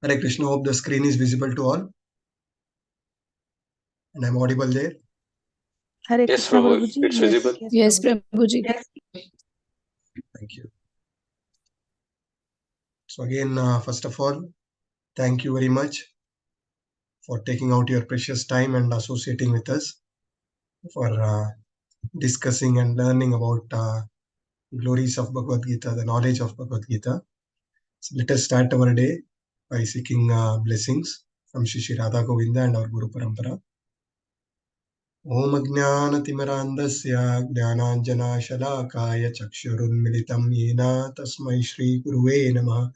Hare Krishna, hope the screen is visible to all. And I'm audible there. Hare Yes, Krishna, Prabhu, Prabhuji. it's visible. Yes, Prabhuji. Thank you. So again, first of all, thank you very much for taking out your precious time and associating with us for discussing and learning about glories of Bhagavad Gita, the knowledge of Bhagavad Gita. So let us start our day by seeking blessings from Shri Radha Govinda and our Guru Parampara. Om Ajnanatimirandasya Jnananjana Chakshurunmilitam Yena Tasmai Shri Guruve Namah.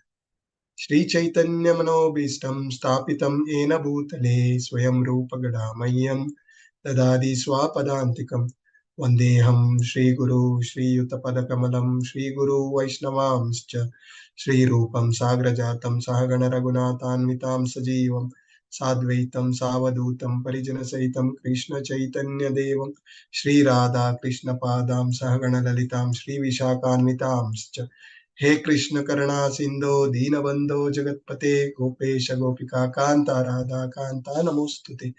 Shri Chaitanya Manobhishtam Stapitam Ena Bhutale Swayam Rupa Gadamayyam Dadadi Swapadantikam Vandeham Shri Guru Shri Yuttapada Kamalam Shri Guru Vaishnavamscha Shri Rupam Sagrajatam Sahagana Raghunathanvitam Sajivam Sadvaitam Savadutam Parijana Saitam Krishna Chaitanya Devam Shri Radha Krishna Padam Sahagana Lalitam Shri Vishakhanvitamscha हे कृष्ण करुणा सिंधो दीनबंधो जगतपते गोपेश गोपिका कांता राधा कांता नमोस्तुते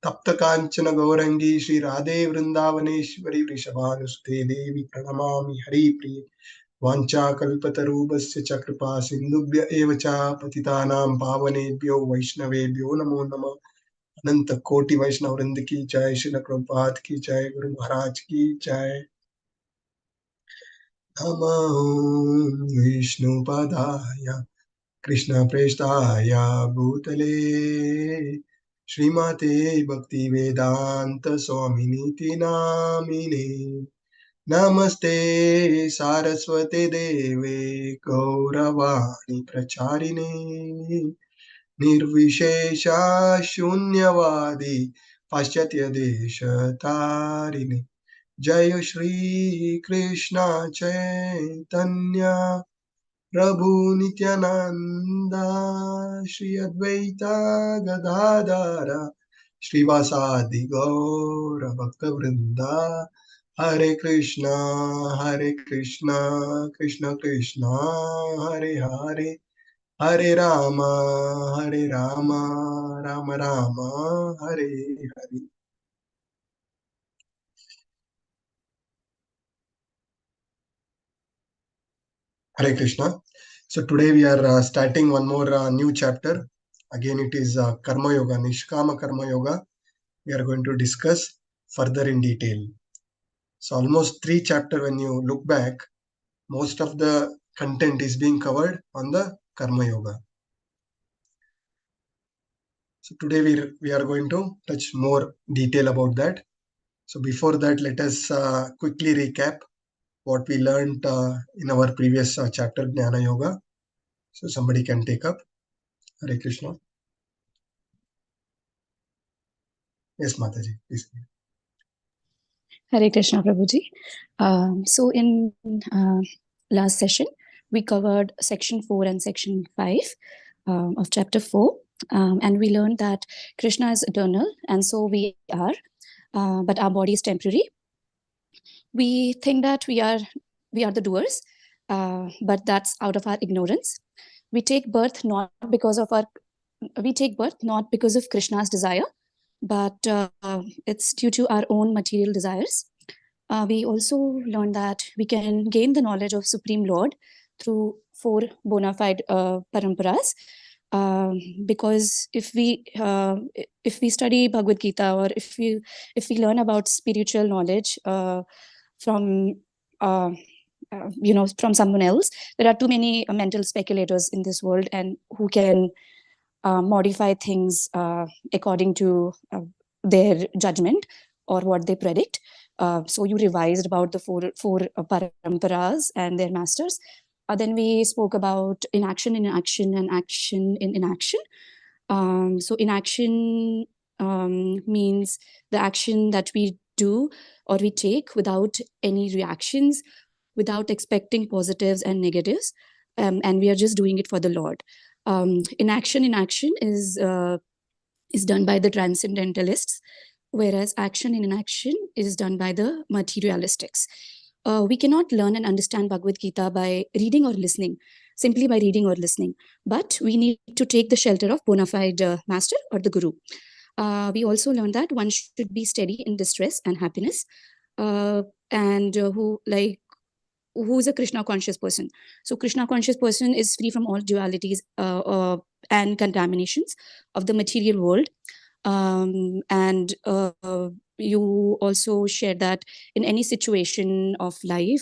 तप्त कांचन गौरंगी श्री राधे वृंदावनेश्वरी वृषभानुसुते देवी प्रणमामि हरिप्रिये वाञ्छाकल्पतरुभ्यश्च च कृपा सिन्धुभ्य एव च पतितानां पावनेभ्यो वैष्णवेभ्यो नमो नमः अनंत कोटि वैष्णव वृंद की जय, श्रील प्रभुपाद की जय, गुरु महाराज की जय। नमो विष्णुपदाय कृष्णप्रेष्ठाय भूतले श्रीमते भक्तिवेदांत स्वामिनीति नामिने नमस्ते सारस्वते देवे गौरवाणी प्रचारिणे निर्विशेषा शून्यवादी पाश्चात्य देशतारिणे जय श्री कृष्ण चैतन्य प्रभु नित्यानंदा श्री अद्वैता गदाधर श्रीवासादि गौर भक्त वृंदा हरे Krishna Krishna Krishna Hare Hare Hare Ram Ram Ram Hare Hare. Hare Krishna. So today we are starting one more new chapter. Again, it is Karma Yoga, Nishkama Karma Yoga. We are going to discuss further in detail. So almost 3 chapters when you look back, most of the content is being covered on the Karma Yoga. So today we are going to touch more detail about that. So before that, let us quickly recap what we learned in our previous chapter, Jnana Yoga. So somebody can take up. Hare Krishna. Yes, Mataji, please. Hare Krishna, Prabhuji. So in last session, we covered section 4 and section 5 of chapter 4. And we learned that Krishna is eternal, and so we are, but our body is temporary. We think that we are the doers, but that's out of our ignorance. We take birth not because of Krishna's desire, but it's due to our own material desires. We also learned that we can gain the knowledge of Supreme Lord through 4 bona fide paramparas. Because if we study Bhagavad Gita, or if we learn about spiritual knowledge from from someone else, there are too many mental speculators in this world, and who can modify things according to their judgment or what they predict. So you revised about the four paramparas and their masters. Then we spoke about inaction in action and action in inaction. So inaction means the action that we do or we take without any reactions, without expecting positives and negatives, and we are just doing it for the Lord. Inaction in action is done by the transcendentalists, whereas action in inaction is done by the materialistics. We cannot learn and understand Bhagavad Gita by reading or listening. simply by reading or listening, but we need to take the shelter of bona fide master or the guru. We also learned that one should be steady in distress and happiness, and who is a Krishna conscious person. So Krishna conscious person is free from all dualities and contaminations of the material world. And you also shared that in any situation of life,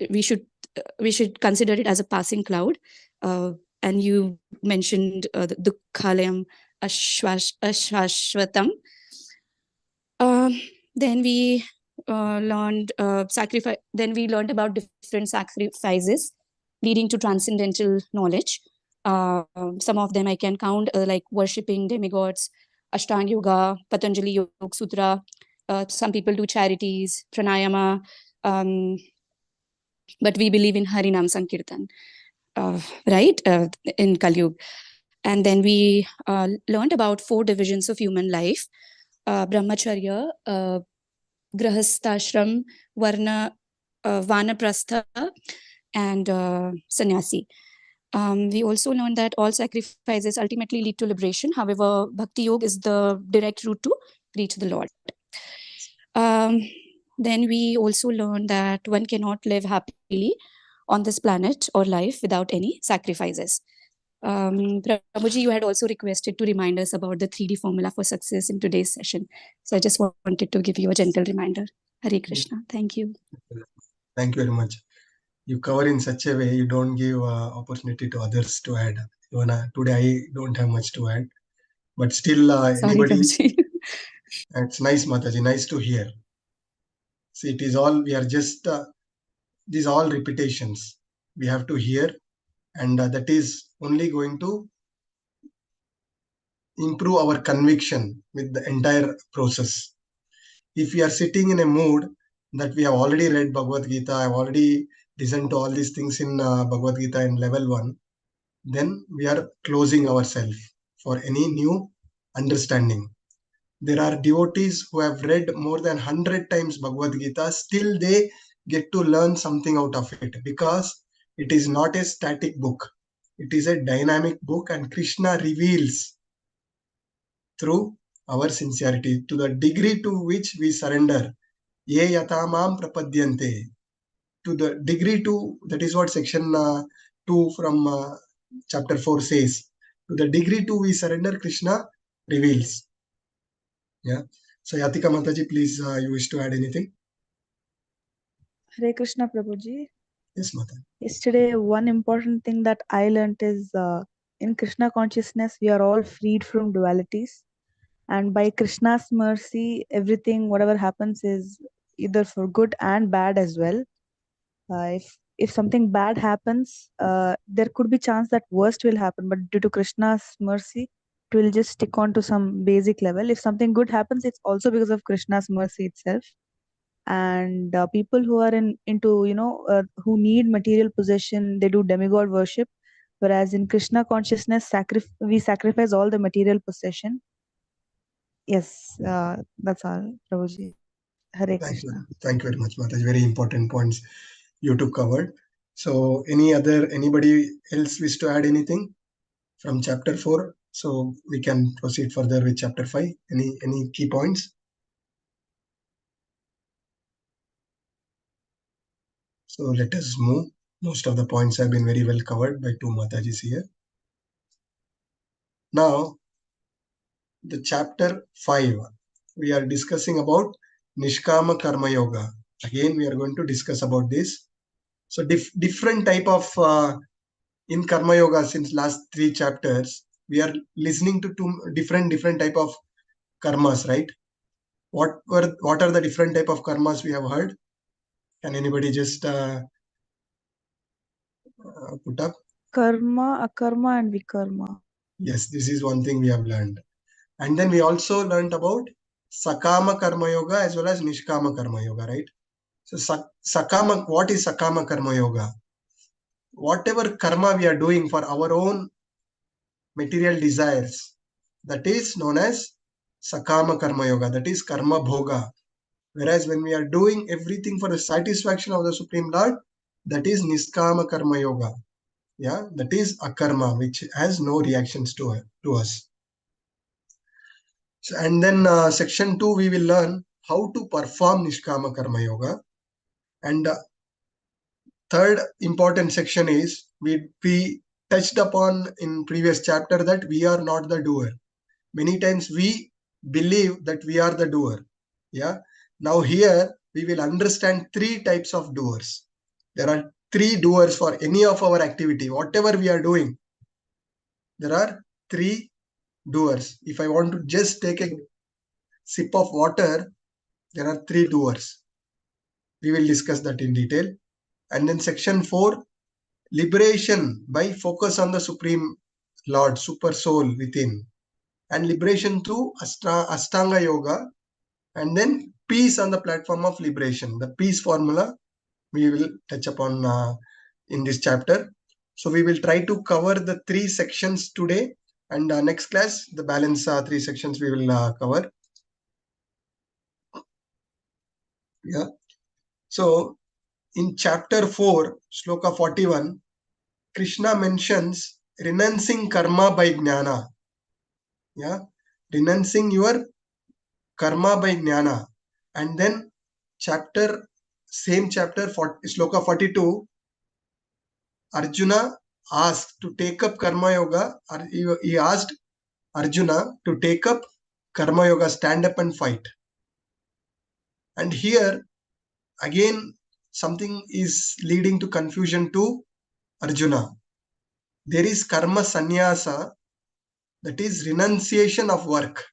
we should consider it as a passing cloud. And you mentioned the Dukhalayam Ashwashwatam. Then we learned sacrifice. Then we learned about different sacrifices leading to transcendental knowledge. Some of them I can count, like worshipping demigods, Ashtanga Yoga, Patanjali Yoga Sutra. Some people do charities, pranayama, but we believe in Harinam Sankirtan, right, in Kali Yuga. And then we learned about 4 divisions of human life: Brahmacharya, Grahasthashram, Varna, Vanaprastha, and Sannyasi. We also learned that all sacrifices ultimately lead to liberation. However, Bhakti Yoga is the direct route to reach the Lord. Then we also learned that one cannot live happily on this planet or life without any sacrifices. Prabhuji, you had also requested to remind us about the 3D formula for success in today's session. So I just wanted to give you a gentle reminder. Hare Krishna. Thank you. Thank you very much. You cover in such a way, you don't give opportunity to others to add. Even today, I don't have much to add. But still, anybody, it's nice, Mataji, nice to hear. See, it is all, we are just, these all repetitions. We have to hear, and that is only going to improve our conviction with the entire process. If we are sitting in a mood that we have already read Bhagavad Gita, I have already listened to all these things in Bhagavad Gita in level 1, then we are closing ourselves for any new understanding. There are devotees who have read more than 100 times Bhagavad Gita, still they get to learn something out of it, because it is not a static book. It is a dynamic book, and Krishna reveals through our sincerity, to the degree to which we surrender. Ye yatamam prapadyante. To the degree to, that is what section 2 from chapter 4 says. To the degree to we surrender, Krishna reveals. Yeah. So Yatika Mataji, please, you wish to add anything? Hare Krishna, Prabhuji. Yes, Mata. Yesterday, one important thing that I learned is in Krishna consciousness, we are all freed from dualities. And by Krishna's mercy, everything, whatever happens, is either for good and bad as well. If something bad happens, there could be chance that worst will happen. But due to Krishna's mercy, it will just stick on to some basic level. If something good happens, it's also because of Krishna's mercy itself. And people who are into who need material possession, they do demigod worship, whereas in Krishna consciousness we sacrifice all the material possession. Yes, that's all, Prabhuji. Hare Krishna. Thank you very much, Mataji. Very important points you took covered. So anybody else wish to add anything from chapter 4? So we can proceed further with chapter 5. Any key points? So let us move. Most of the points have been very well covered by 2 Matajis here. Now, the chapter 5, we are discussing about Nishkama Karma Yoga. Again, we are going to discuss about this. So different type of, in Karma Yoga, since last 3 chapters, we are listening to 2 different type of karmas, right? What are the different type of karmas we have heard? Can anybody just put up? Karma, akarma, and vikarma. Yes, this is one thing we have learned. And then we also learned about Sakama Karma Yoga as well as Nishkama Karma Yoga, right? So Sakama, what is Sakama Karma Yoga? Whatever karma we are doing for our own material desires, that is known as Sakama Karma Yoga, that is Karma Bhoga. Whereas when we are doing everything for the satisfaction of the Supreme Lord, that is Niskama Karma Yoga. Yeah, that is akarma, which has no reactions to us. So, and then section 2, we will learn how to perform Nishkama Karma Yoga. And third important section is we touched upon in previous chapter that we are not the doer. Many times we believe that we are the doer. Yeah. Now here we will understand 3 types of doers. There are 3 doers for any of our activity. Whatever we are doing, there are 3 doers. If I want to just take a sip of water, there are 3 doers. We will discuss that in detail. And then section 4, liberation by focus on the Supreme Lord, Super Soul within. And liberation through Ashtanga Yoga. And then peace on the platform of liberation. The peace formula we will touch upon in this chapter. So we will try to cover the 3 sections today. And next class, the balance 3 sections we will cover. Yeah. So in chapter 4, Shloka 41, Krishna mentions renouncing karma by jnana. Yeah, renouncing your karma by jnana. And then same chapter, Shloka 42, Arjuna asked to take up karma yoga. He asked Arjuna to take up karma yoga, stand up and fight. And here again something is leading to confusion to Arjuna. There is karma sannyasa, that is renunciation of work,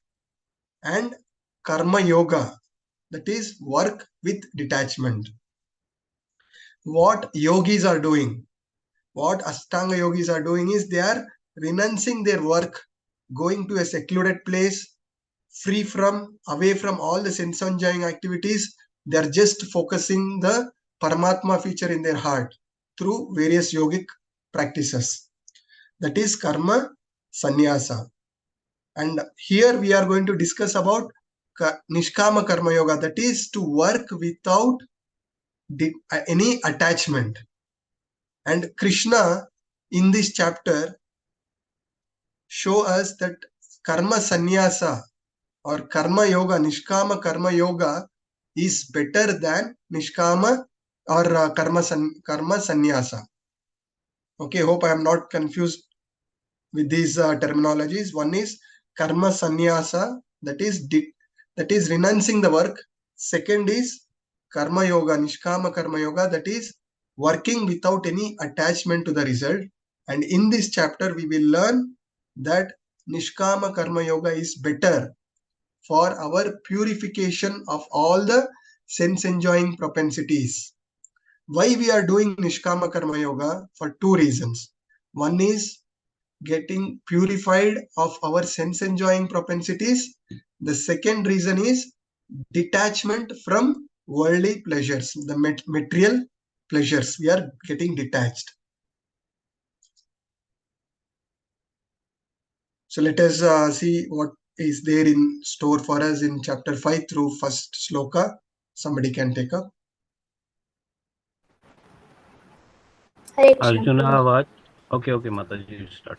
and karma yoga, that is work with detachment. What yogis are doing, what Ashtanga yogis are doing is they are renouncing their work, going to a secluded place, away from all the sense enjoying activities. They are just focusing the Paramatma feature in their heart through various yogic practices. That is karma sannyasa. And here we are going to discuss about Nishkama Karma Yoga, that is to work without any attachment. And Krishna in this chapter show us that karma sannyasa or karma yoga, Nishkama Karma Yoga is better than Nishkama or karma sannyasa. Okay, hope I am not confused with these terminologies. One is karma sannyasa, that is renouncing the work. Second is karma yoga, Nishkama Karma Yoga, that is working without any attachment to the result. And in this chapter we will learn that Nishkama Karma Yoga is better for our purification of all the sense enjoying propensities. Why we are doing Nishkama Karma Yoga? For 2 reasons. One is getting purified of our sense enjoying propensities. The second reason is detachment from worldly pleasures, the material pleasures. We are getting detached. So let us see what is there in store for us in chapter 5 through first shloka. Somebody can take up. Arjuna what? Okay, Mataji, you start.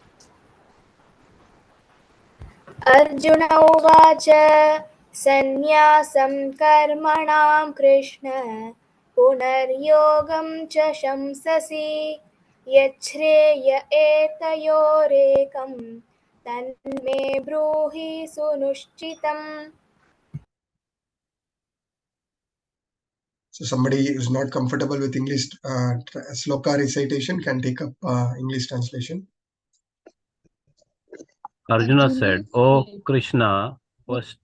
Arjuna uvacha sannyasam karmanam Krishna punaryogam cha shamsasi yachreya etayorekam tanme bruhi sunushchitam. So somebody who is not comfortable with English shloka recitation can take up English translation. Arjuna said, "O Krishna, first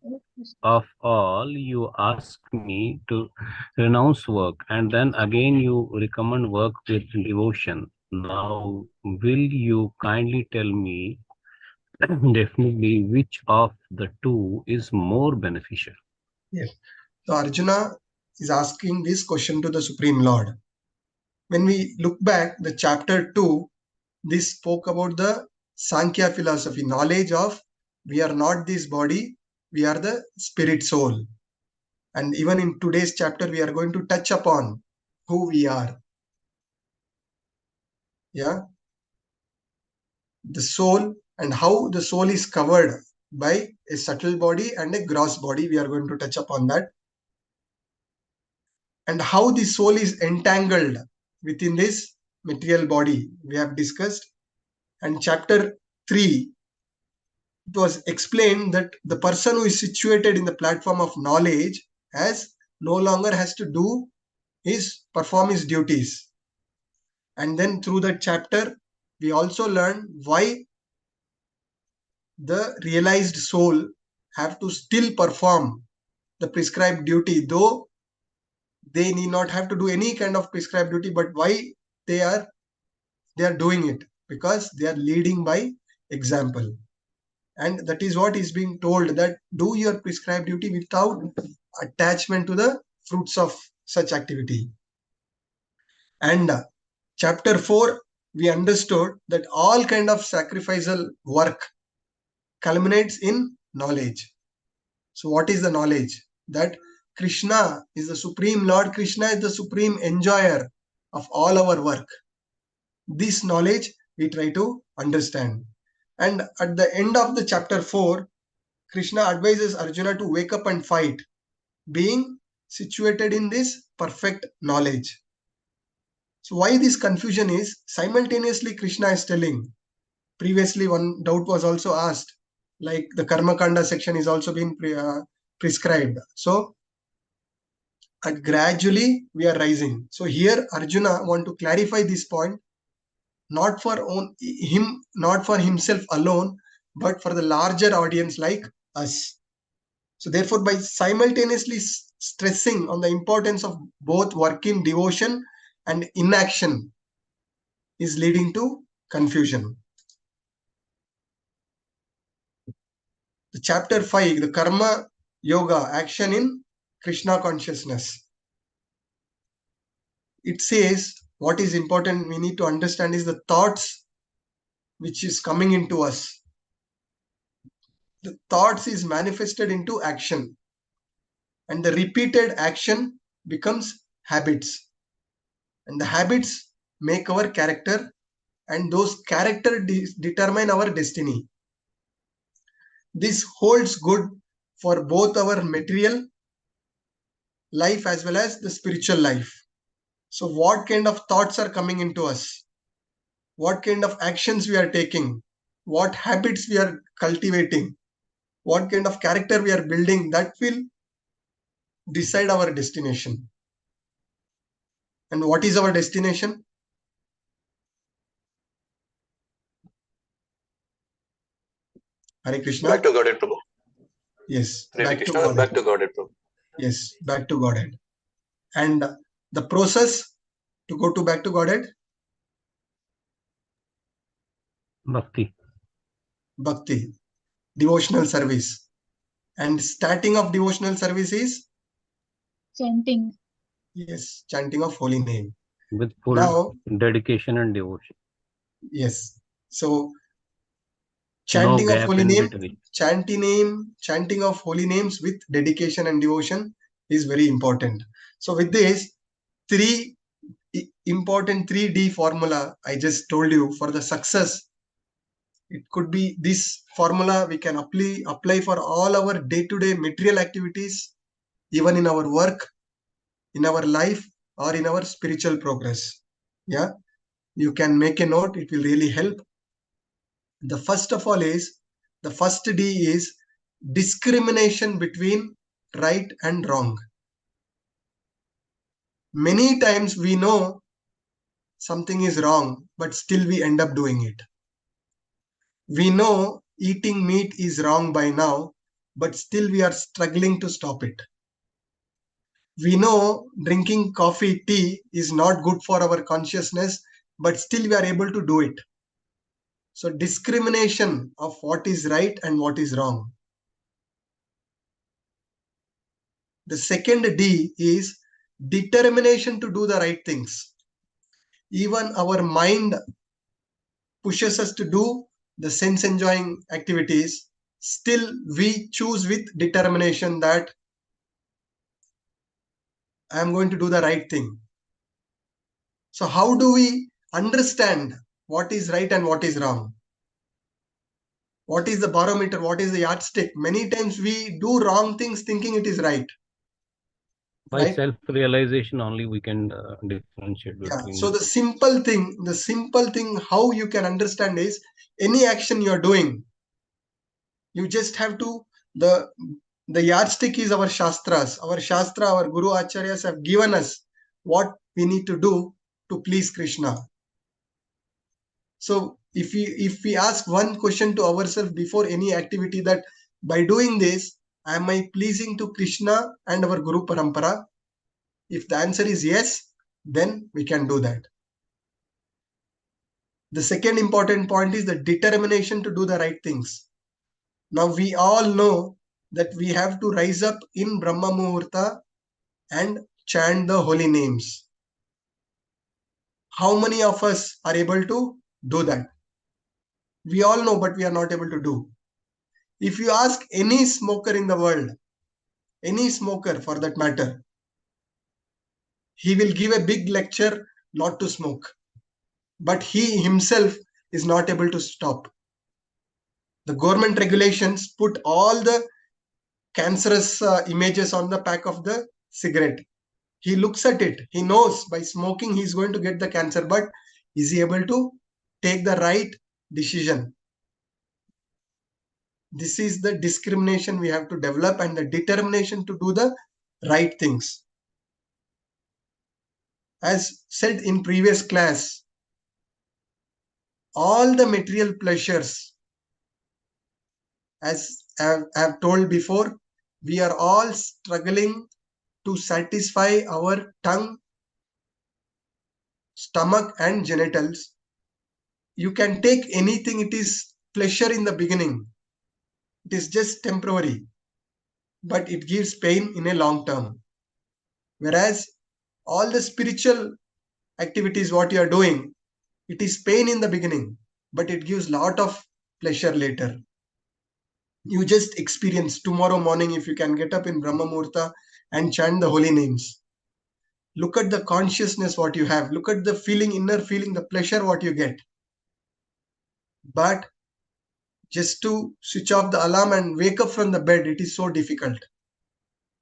of all, you ask me to renounce work, and then again you recommend work with devotion. Now, will you kindly tell me definitely which of the two is more beneficial?" Yes. So Arjuna is asking this question to the Supreme Lord. When we look back, the chapter 2, this spoke about the Sankhya philosophy, knowledge of we are not this body, we are the spirit soul. And even in today's chapter, we are going to touch upon who we are. Yeah. the soul, and how the soul is covered by a subtle body and a gross body. We are going to touch upon that. And how the soul is entangled within this material body, we have discussed. And chapter 3, it was explained that the person who is situated in the platform of knowledge no longer has to perform his duties. And then through that chapter, we also learn why the realized soul have to still perform the prescribed duty, though they need not have to do any kind of prescribed duty, but why they are doing it, because they are leading by example. And that is what is being told, that do your prescribed duty without attachment to the fruits of such activity. And chapter 4, we understood that all kind of sacrificial work culminates in knowledge. So what is the knowledge? That Krishna is the supreme Lord, Krishna is the supreme enjoyer of all our work. This knowledge we try to understand. And at the end of the chapter 4, Krishna advises Arjuna to wake up and fight, being situated in this perfect knowledge. So why this confusion is, simultaneously Krishna is telling, previously one doubt was also asked, like the Karma Kanda section is also being prescribed. So gradually we are rising. So here Arjuna want to clarify this point, not for himself alone, but for the larger audience like us. So therefore, by simultaneously stressing on the importance of both work in devotion and inaction is leading to confusion. The chapter 5, the Karma Yoga, action in Krishna consciousness. It says what is important we need to understand is the thoughts which is coming into us. The thoughts is manifested into action, and the repeated action becomes habits, and the habits make our character, and those character determine our destiny. This holds good for both our material life as well as the spiritual life. So what kind of thoughts are coming into us, what kind of actions we are taking, what habits we are cultivating, what kind of character we are building, that will decide our destination. And what is our destination? Hare Krishna. Back to Godhead, Prabhu. Yes, Hare back Krishna, to Godhead. back to Godhead, Prabhu. Yes, back to Godhead. And the process to go to back to Godhead? Bhakti. Bhakti, devotional service. And starting of devotional service is? Chanting. Yes, chanting of holy name. With full Now, dedication and devotion. yes. So, chanting No of gap holy in name, between. chanting of holy names with dedication and devotion is very important. So, with this, important 3D formula I just told you for the success. It could be this formula we can apply for all our day-to-day material activities, even in our work, in our life, or in our spiritual progress. Yeah, you can make a note, it will really help. The first D is discrimination between right and wrong. Many times we know something is wrong, but still we end up doing it. We know eating meat is wrong by now, but still we are struggling to stop it. We know drinking coffee, tea is not good for our consciousness, but still we are able to do it. So discrimination of what is right and what is wrong. The second D is determination to do the right things. Even our mind pushes us to do the sense enjoying activities, still we choose with determination that I am going to do the right thing. So how do we understand what is right and what is wrong? What is the barometer? What is the yardstick? Many times we do wrong things thinking it is right. By Right? self-realization only we can differentiate Yeah. between. So the simple thing how you can understand is any action you are doing, you just have to, the yardstick is our shastras. Our shastra, our guru acharyas have given us what we need to do to please Krishna. So if we ask one question to ourselves before any activity, that by doing this, am I pleasing to Krishna and our Guru Parampara? If the answer is yes, then we can do that. The second important point is the determination to do the right things. Now we all know that we have to rise up in Brahma Muhurta and chant the holy names. How many of us are able to do that? We all know, but we are not able to do. If you ask any smoker in the world, any smoker for that matter, he will give a big lecture not to smoke. But he himself is not able to stop. The government regulations put all the cancerous images on the pack of the cigarette. He looks at it. He knows by smoking he is going to get the cancer. But is he able to take the right decision? This is the discrimination we have to develop and the determination to do the right things. As said in previous class, all the material pleasures, as I have told before, we are all struggling to satisfy our tongue, stomach and genitals. You can take anything, it is pleasure in the beginning. It is just temporary, but it gives pain in a long term. Whereas all the spiritual activities, what you are doing, it is pain in the beginning, but it gives lot of pleasure later. You just experience tomorrow morning, if you can get up in Brahma Muhurta and chant the holy names. Look at the consciousness what you have. Look at the feeling, inner feeling, the pleasure what you get. But just to switch off the alarm and wake up from the bed, it is so difficult.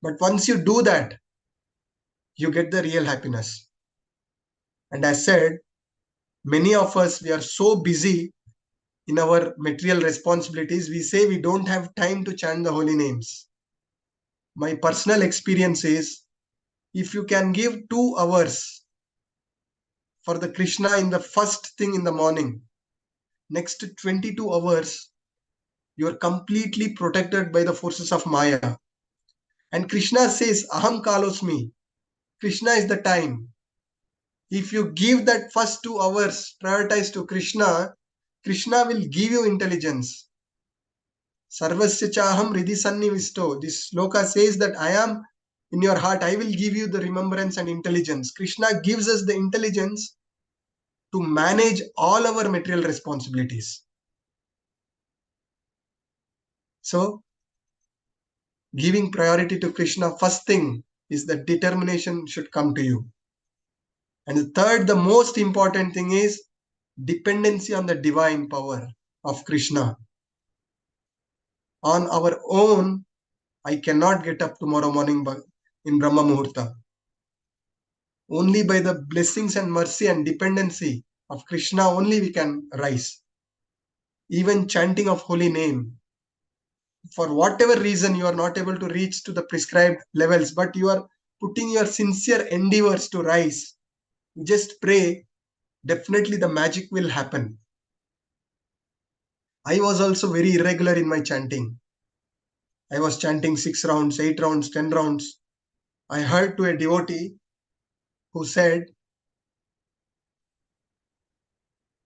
But once you do that, you get the real happiness. And as said, many of us, we are so busy in our material responsibilities, we say we don't have time to chant the holy names. My personal experience is, if you can give 2 hours for the Krishna in the first thing in the morning, next 22 hours, you are completely protected by the forces of Maya. And Krishna says, Aham Kalosmi. Krishna is the time. If you give that first 2 hours prioritized to Krishna, Krishna will give you intelligence. Sarvasya chaham ridhi sannivisto. This sloka says that I am in your heart. I will give you the remembrance and intelligence. Krishna gives us the intelligence to manage all our material responsibilities. So, giving priority to Krishna, first thing is that determination should come to you. And the third, the most important thing is dependency on the divine power of Krishna. On our own, I cannot get up tomorrow morning in Brahma Muhurta. Only by the blessings and mercy and dependency of Krishna only we can rise. Even chanting of holy name. For whatever reason you are not able to reach to the prescribed levels, but you are putting your sincere endeavors to rise. Just pray, definitely the magic will happen. I was also very irregular in my chanting. I was chanting 6 rounds, 8 rounds, 10 rounds. I heard to a devotee who said,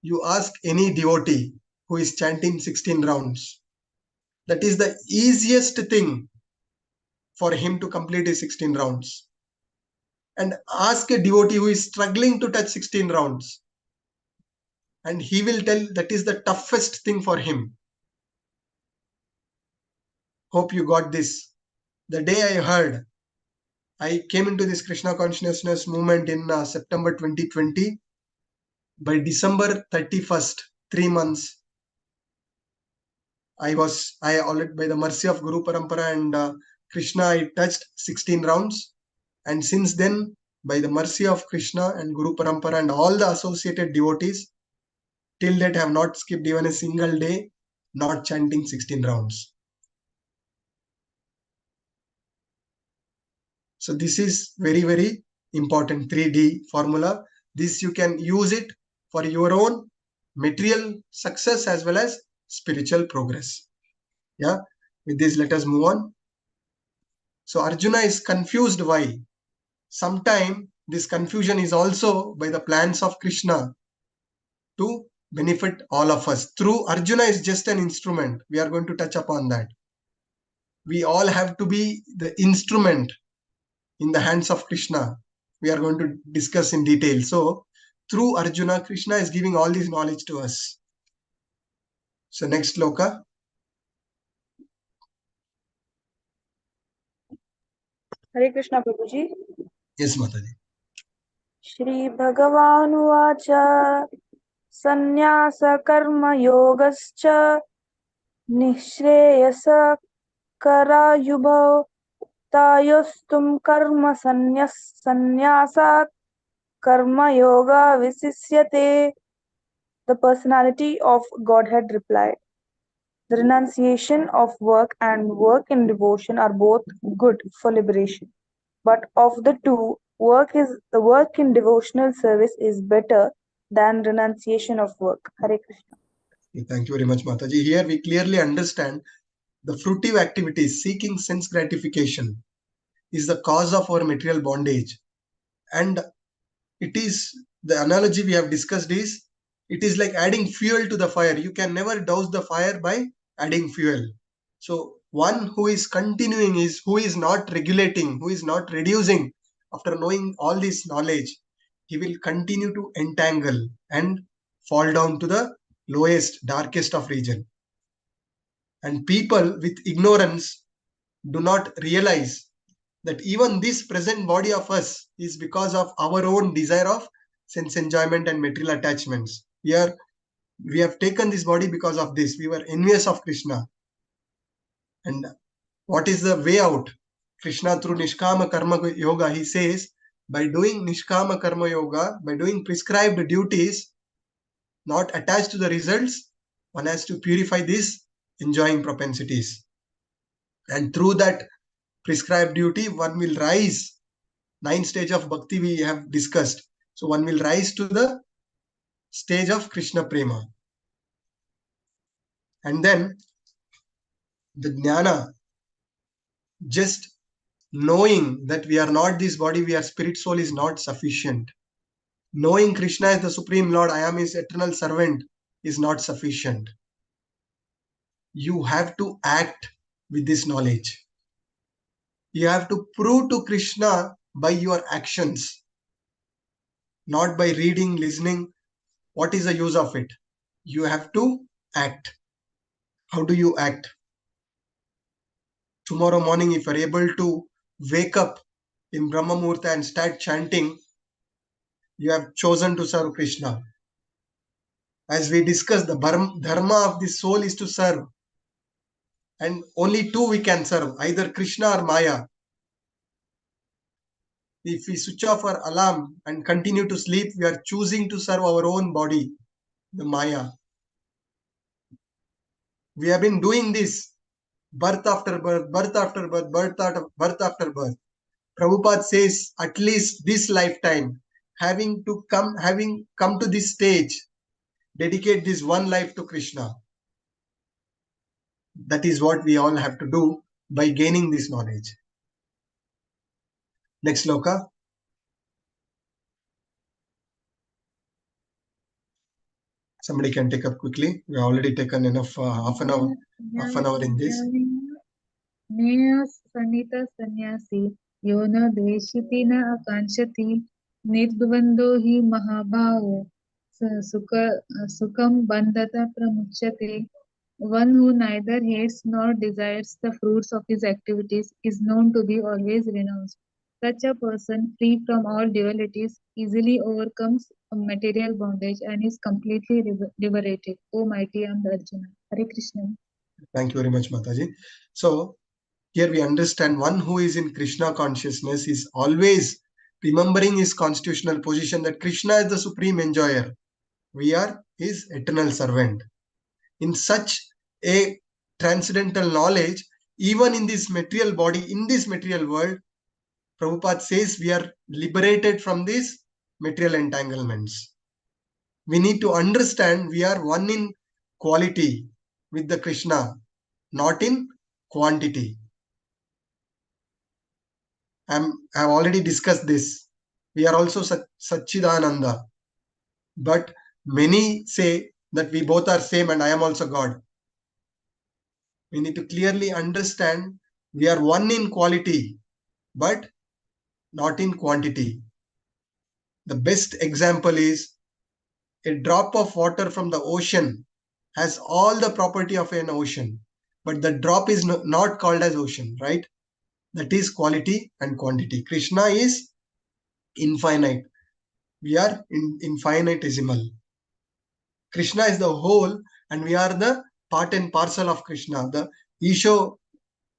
you ask any devotee who is chanting 16 rounds. That is the easiest thing for him to complete his 16 rounds. And ask a devotee who is struggling to touch 16 rounds. And he will tell that is the toughest thing for him. Hope you got this. The day I heard, I came into this Krishna consciousness movement in September 2020. By December 31st, 3 months, I already, by the mercy of Guru Parampara and Krishna, I touched 16 rounds. And since then, by the mercy of Krishna and Guru Parampara and all the associated devotees, till that have not skipped even a single day, not chanting 16 rounds. So this is very, very important 3D formula. This you can use it for your own material success as well as spiritual progress. Yeah. With this, let us move on. So Arjuna is confused why. Sometime this confusion is also by the plans of Krishna to benefit all of us. Through Arjuna is just an instrument. We are going to touch upon that. We all have to be the instrument in the hands of Krishna. We are going to discuss in detail. So through Arjuna, Krishna is giving all this knowledge to us. So next sloka. Hare Krishna Prabhuji. Yes, Mataji. Shri Bhagavan Vacha Sannyasa Karma Yogascha Nishreyasa Karayubhav Tayostum Karma Sannyasat Karma Yoga Visisyate. The personality of Godhead replied, the renunciation of work and work in devotion are both good for liberation. But of the two, the work in devotional service is better than renunciation of work. Hare Krishna. Thank you very much, Mataji. Here we clearly understand the fruitive activities seeking sense gratification is the cause of our material bondage. And it is, the analogy we have discussed is, it is like adding fuel to the fire. You can never douse the fire by adding fuel. So one who is continuing is who is not regulating, who is not reducing. After knowing all this knowledge, he will continue to entangle and fall down to the lowest, darkest of region. And people with ignorance do not realize that even this present body of us is because of our own desire of sense enjoyment and material attachments. We have taken this body because of this. We were envious of Krishna. And what is the way out? Krishna through Nishkama Karma Yoga, he says, by doing Nishkama Karma Yoga, by doing prescribed duties, not attached to the results, one has to purify these enjoying propensities. And through that prescribed duty, one will rise. 9 stage of bhakti we have discussed. So one will rise to the stage of Krishna Prema. And then the jnana, just knowing that we are not this body, we are spirit soul, is not sufficient. Knowing Krishna as the Supreme Lord, I am his eternal servant, is not sufficient. You have to act with this knowledge. You have to prove to Krishna by your actions, not by reading, listening. What is the use of it? You have to act. How do you act? Tomorrow morning, if you are able to wake up in Brahma Muhurta and start chanting, you have chosen to serve Krishna. As we discussed, the dharma of the soul is to serve. And only two we can serve, either Krishna or Maya. If we switch off our alarm and continue to sleep, we are choosing to serve our own body, the Maya. We have been doing this birth after birth, birth after birth, birth after birth. Prabhupada says, at least this lifetime, having come to this stage, dedicate this one life to Krishna. That is what we all have to do by gaining this knowledge. Next sloka. Somebody can take up quickly. We have already taken enough, half an hour in this. Sanita sannyasi yona deshitina akanshati nirbando hi mahabhavo sukham bandhata pramuchyate. One who neither hates nor desires the fruits of his activities is known to be always renounced. Such a person, free from all dualities, easily overcomes material bondage and is completely liberated. O mighty and Arjuna. Hare Krishna. Thank you very much, Mataji. So here we understand one who is in Krishna consciousness is always remembering his constitutional position that Krishna is the supreme enjoyer. We are his eternal servant. In such a transcendental knowledge, even in this material body, in this material world, Prabhupada says we are liberated from these material entanglements. We need to understand we are one in quality with the Krishna, not in quantity. I've already discussed this. We are also Satchidananda. But many say that we both are same and I am also God. We need to clearly understand we are one in quality, but not in quantity. The best example is a drop of water from the ocean has all the property of an ocean, but the drop is not called as ocean, right? That is quality and quantity. Krishna is infinite. We are infinitesimal. Krishna is the whole and we are the part and parcel of Krishna. The Isho,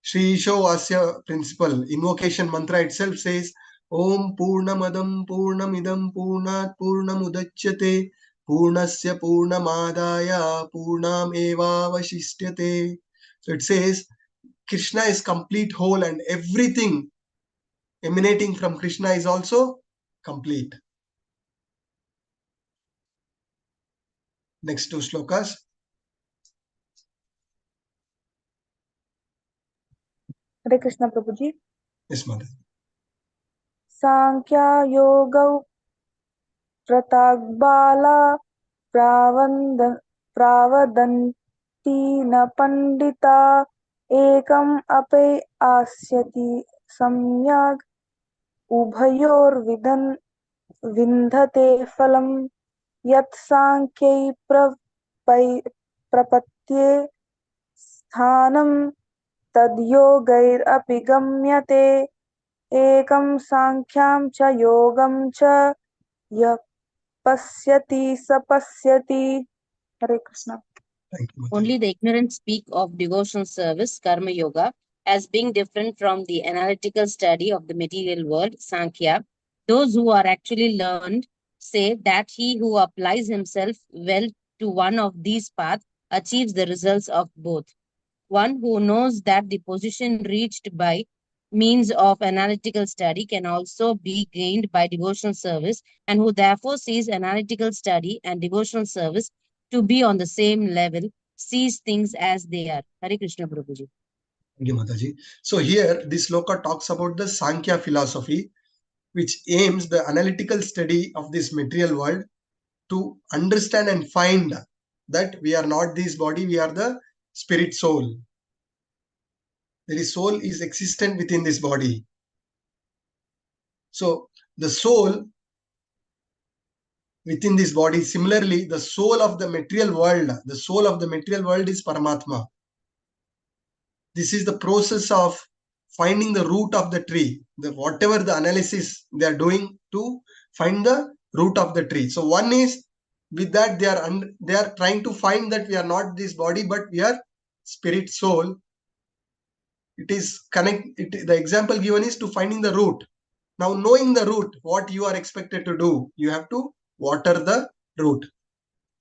Sri Isho Asya principle, invocation mantra itself says, Om Purnamadam Purnamidam Purnat Purnamudachyate Purnasya Purnamadaya Purnam Eva Vashishyate. So it says, Krishna is complete whole and everything emanating from Krishna is also complete. Next two slokas. Hare Krishna Prabhuji. Yes, Mother. Sankhya Yoga Pratagbala Pravadanti na Pandita Ekam Ape Asyati Samyag Ubhayor Vindhate Phalam Yat Sankhya Prapatye Sthanam Tadyogair Api Gamyate Ekam Sankhyam Cha Yogam Cha Ya Pasyati Sapasyati. Hare Krishna. Thank you, Mataji. Only the ignorant speak of devotional service, karma yoga, as being different from the analytical study of the material world, Sankhya. Those who are actually learned say that he who applies himself well to one of these paths achieves the results of both. One who knows that the position reached by means of analytical study can also be gained by devotional service, and who therefore sees analytical study and devotional service to be on the same level, sees things as they are. Hare Krishna Prabhuji. Thank you, Mataji. So here, this sloka talks about the Sankhya philosophy, which aims the analytical study of this material world to understand and find that we are not this body, we are the spirit soul. The soul is existent within this body. So the soul within this body, similarly, the soul of the material world is Paramatma. This is the process of finding the root of the tree, whatever the analysis they are doing to find the root of the tree. So one is with that they are trying to find that we are not this body but we are spirit soul. It is the example given is to finding the root. Now knowing the root, what you are expected to do, you have to water the root.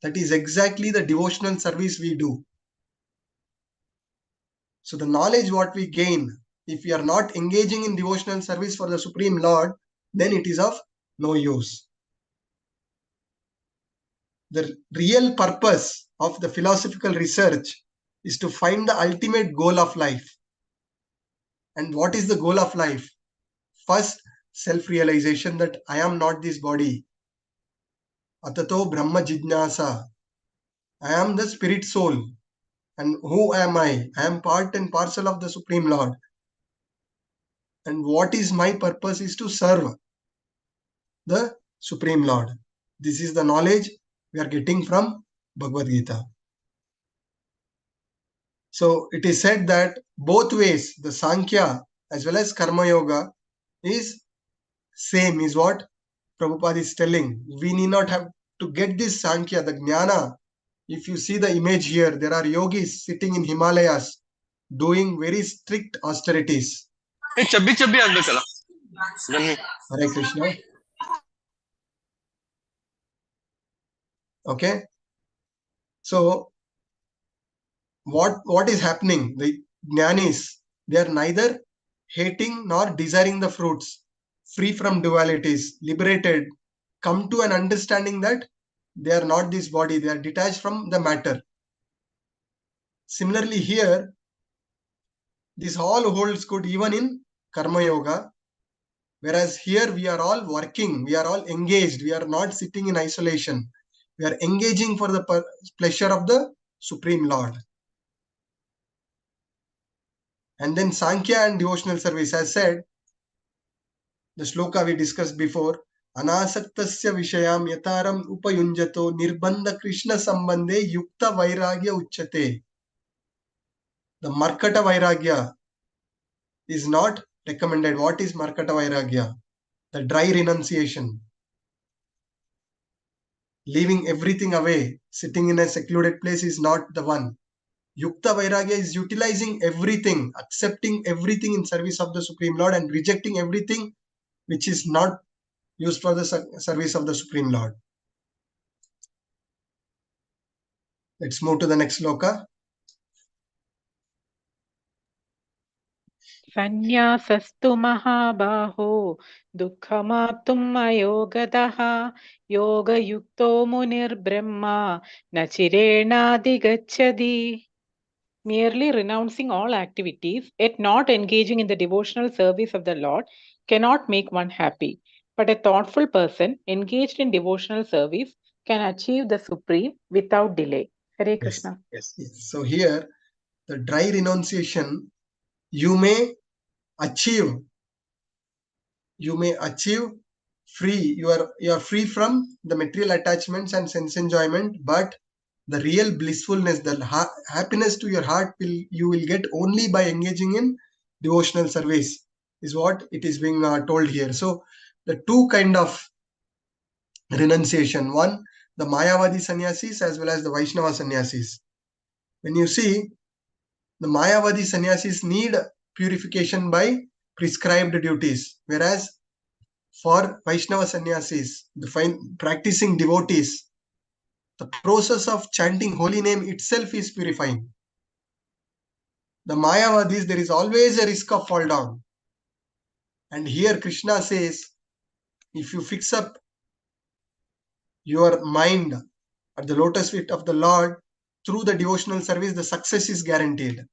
That is exactly the devotional service we do. So the knowledge what we gain, if we are not engaging in devotional service for the Supreme Lord, then it is of no use. The real purpose of the philosophical research is to find the ultimate goal of life. And what is the goal of life? First, self-realization that I am not this body. Atato Brahma Jijnasa. I am the spirit soul. And who am I? I am part and parcel of the Supreme Lord. And what is my purpose is to serve the Supreme Lord. This is the knowledge we are getting from Bhagavad Gita. So it is said that both ways, the Sankhya as well as Karma Yoga is same, is what Prabhupada is telling. We need not have to get this Sankhya, the Jnana. if you see the image here, there are yogis sitting in Himalayas doing very strict austerities. Hare Krishna. Okay. So what is happening? The jnanis, they are neither hating nor desiring the fruits, free from dualities, liberated, come to an understanding that they are not this body, they are detached from the matter. Similarly here, this all holds good even in Karma Yoga, whereas here we are all working, we are all engaged, we are not sitting in isolation. We are engaging for the pleasure of the Supreme Lord. And then Sankhya and devotional service, as said, the shloka we discussed before, Anasaktasya Vishayam Yataram Upayunjato Nirbandha Krishna Sambandhe Yukta Vairagya Uchyate. The Markata Vairagya is not recommended. What is Markata Vairagya? The dry renunciation. Leaving everything away, sitting in a secluded place is not the one. Yukta Vairagya is utilizing everything, accepting everything in service of the Supreme Lord and rejecting everything which is not used for the service of the Supreme Lord. Let's move to the next sloka. Sannyasasthu mahabaho dukkhamaptum ayogadaha yoga yukto munir brahma nachirena digacchadi. Merely renouncing all activities, yet not engaging in the devotional service of the Lord, cannot make one happy. But a thoughtful person engaged in devotional service can achieve the supreme without delay. Hare Krishna. Yes. So here, the dry renunciation, you may achieve free. You are free from the material attachments and sense enjoyment, but the real blissfulness, the happiness to your heart you will get only by engaging in devotional service, is what it is being told here. So the two kind of renunciation, one, the Mayavadi sannyasis as well as the Vaishnava sannyasis. When you see, the Mayavadi sannyasis need purification by prescribed duties, whereas for Vaishnava sannyasis, the practicing devotees, the process of chanting holy name itself is purifying. The Mayavadis, there is always a risk of fall down. And here Krishna says, if you fix up your mind at the lotus feet of the Lord through the devotional service, the success is guaranteed.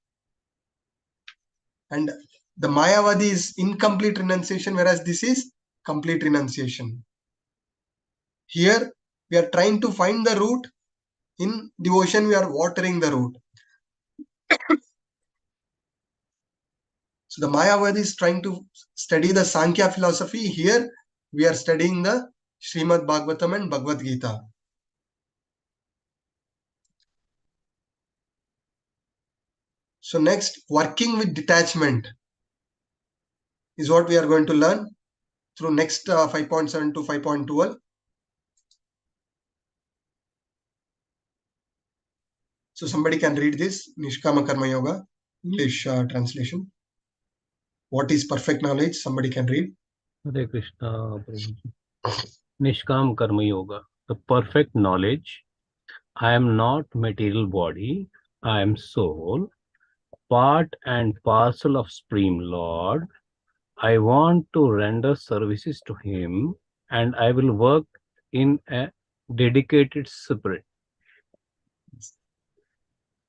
And the Mayavadi is incomplete renunciation, whereas this is complete renunciation. Here we are trying to find the root. In devotion, we are watering the root. So the Mayavadi is trying to study the Sankhya philosophy. Here we are studying the Srimad Bhagavatam and Bhagavad Gita. So next, working with detachment is what we are going to learn through next 5.7 to 5.12. So somebody can read this, Nishkama Karma Yoga, English translation. What is perfect knowledge? Somebody can read. Hare Krishna. Nishkam Karma Yoga, the perfect knowledge. I am not material body, I am soul, part and parcel of Supreme Lord. I want to render services to Him, and I will work in a dedicated spirit.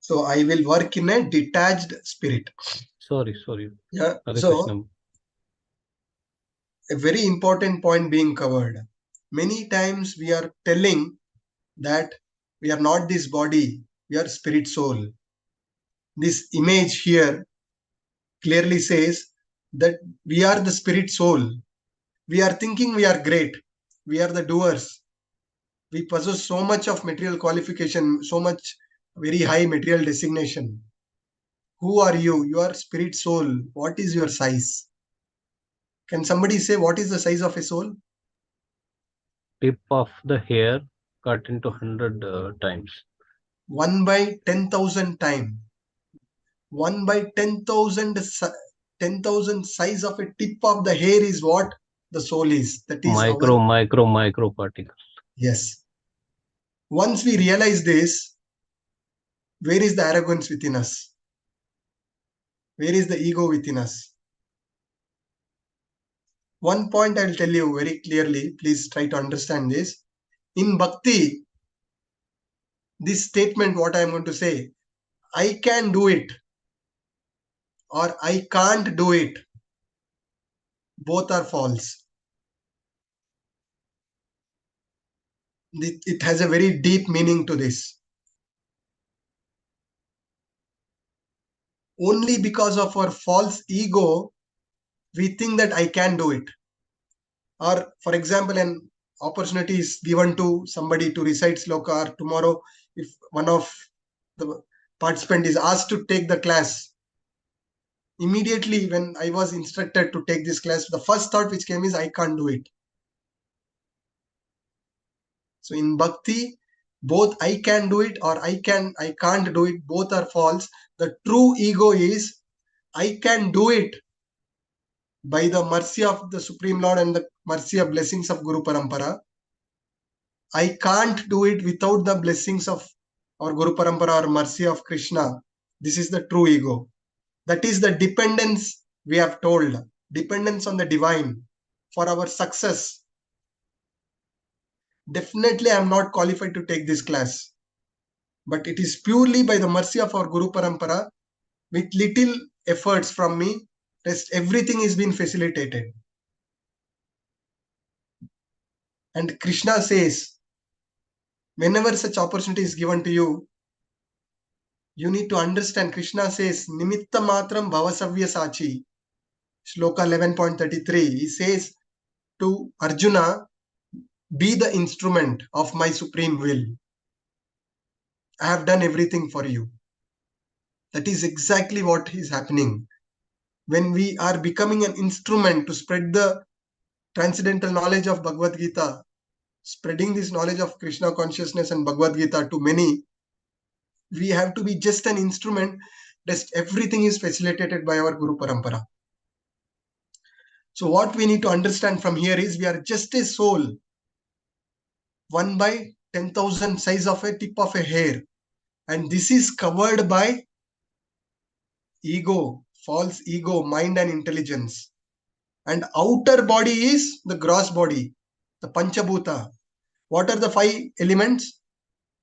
So I will work in a detached spirit. Sorry. Yeah. Hare So Krishna. a very important point being covered. Many times we are telling that we are not this body, we are spirit soul. This image here clearly says that we are the spirit soul. We are thinking we are great. We are the doers. We possess so much of material qualification, so much very high material designation. Who are you? You are spirit soul. What is your size? Can somebody say what is the size of a soul? Tip of the hair cut into 100 times. 1 by 10,000 time. 1 by 10,000 size of a tip of the hair is what the soul is. That is micro particles. Yes. Once we realize this, where is the arrogance within us? Where is the ego within us? One point I'll tell you very clearly. Please try to understand this. In Bhakti, this statement, what I am going to say, I can do it or I can't do it, both are false. It has a very deep meaning to this. Only because of our false ego, we think that I can do it. Or, for example, an opportunity is given to somebody to recite sloka, or tomorrow, if one of the participant is asked to take the class, immediately when I was instructed to take this class, the first thought which came is, I can't do it. So in Bhakti, both I can do it or I can't do it, both are false. The true ego is, I can do it by the mercy of the Supreme Lord and the mercy of blessings of Guru Parampara. I can't do it without the blessings of our Guru Parampara or mercy of Krishna. This is the true ego. That is the dependence we have told. Dependence on the divine for our success. Definitely I am not qualified to take this class. But it is purely by the mercy of our Guru Parampara, with little efforts from me, everything is being facilitated. And Krishna says, whenever such opportunity is given to you, you need to understand. Krishna says, Nimitta matram bhavasavya sachi. Shloka 11.33. He says to Arjuna, be the instrument of my supreme will. I have done everything for you. That is exactly what is happening. When we are becoming an instrument to spread the transcendental knowledge of Bhagavad Gita, spreading this knowledge of Krishna consciousness and Bhagavad Gita to many, we have to be just an instrument. Just everything is facilitated by our Guru Parampara. So what we need to understand from here is, we are just a soul, 1 by 10,000 size of a tip of a hair. And this is covered by ego, false ego, mind and intelligence. And outer body is the gross body, the Panchabhuta. What are the 5 elements?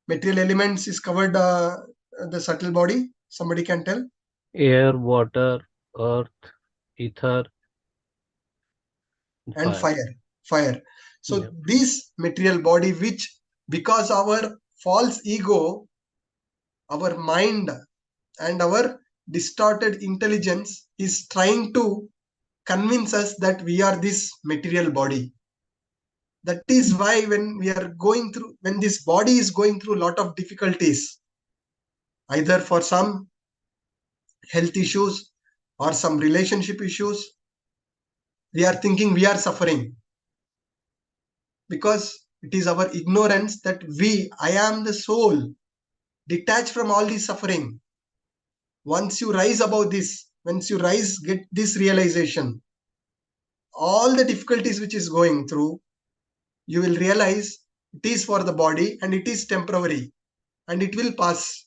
Material elements is covered the subtle body. Somebody can tell? Air, water, earth, ether, and fire. So Yep. this material body, which because our false ego, our mind and our distorted intelligence is trying to convince us that we are this material body. That is why when this body is going through a lot of difficulties, either for some health issues or some relationship issues, we are thinking we are suffering. Because it is our ignorance that I am the soul, detached from all this suffering. Once you rise above this, get this realization, all the difficulties which is going through, you will realize it is for the body and it is temporary and it will pass.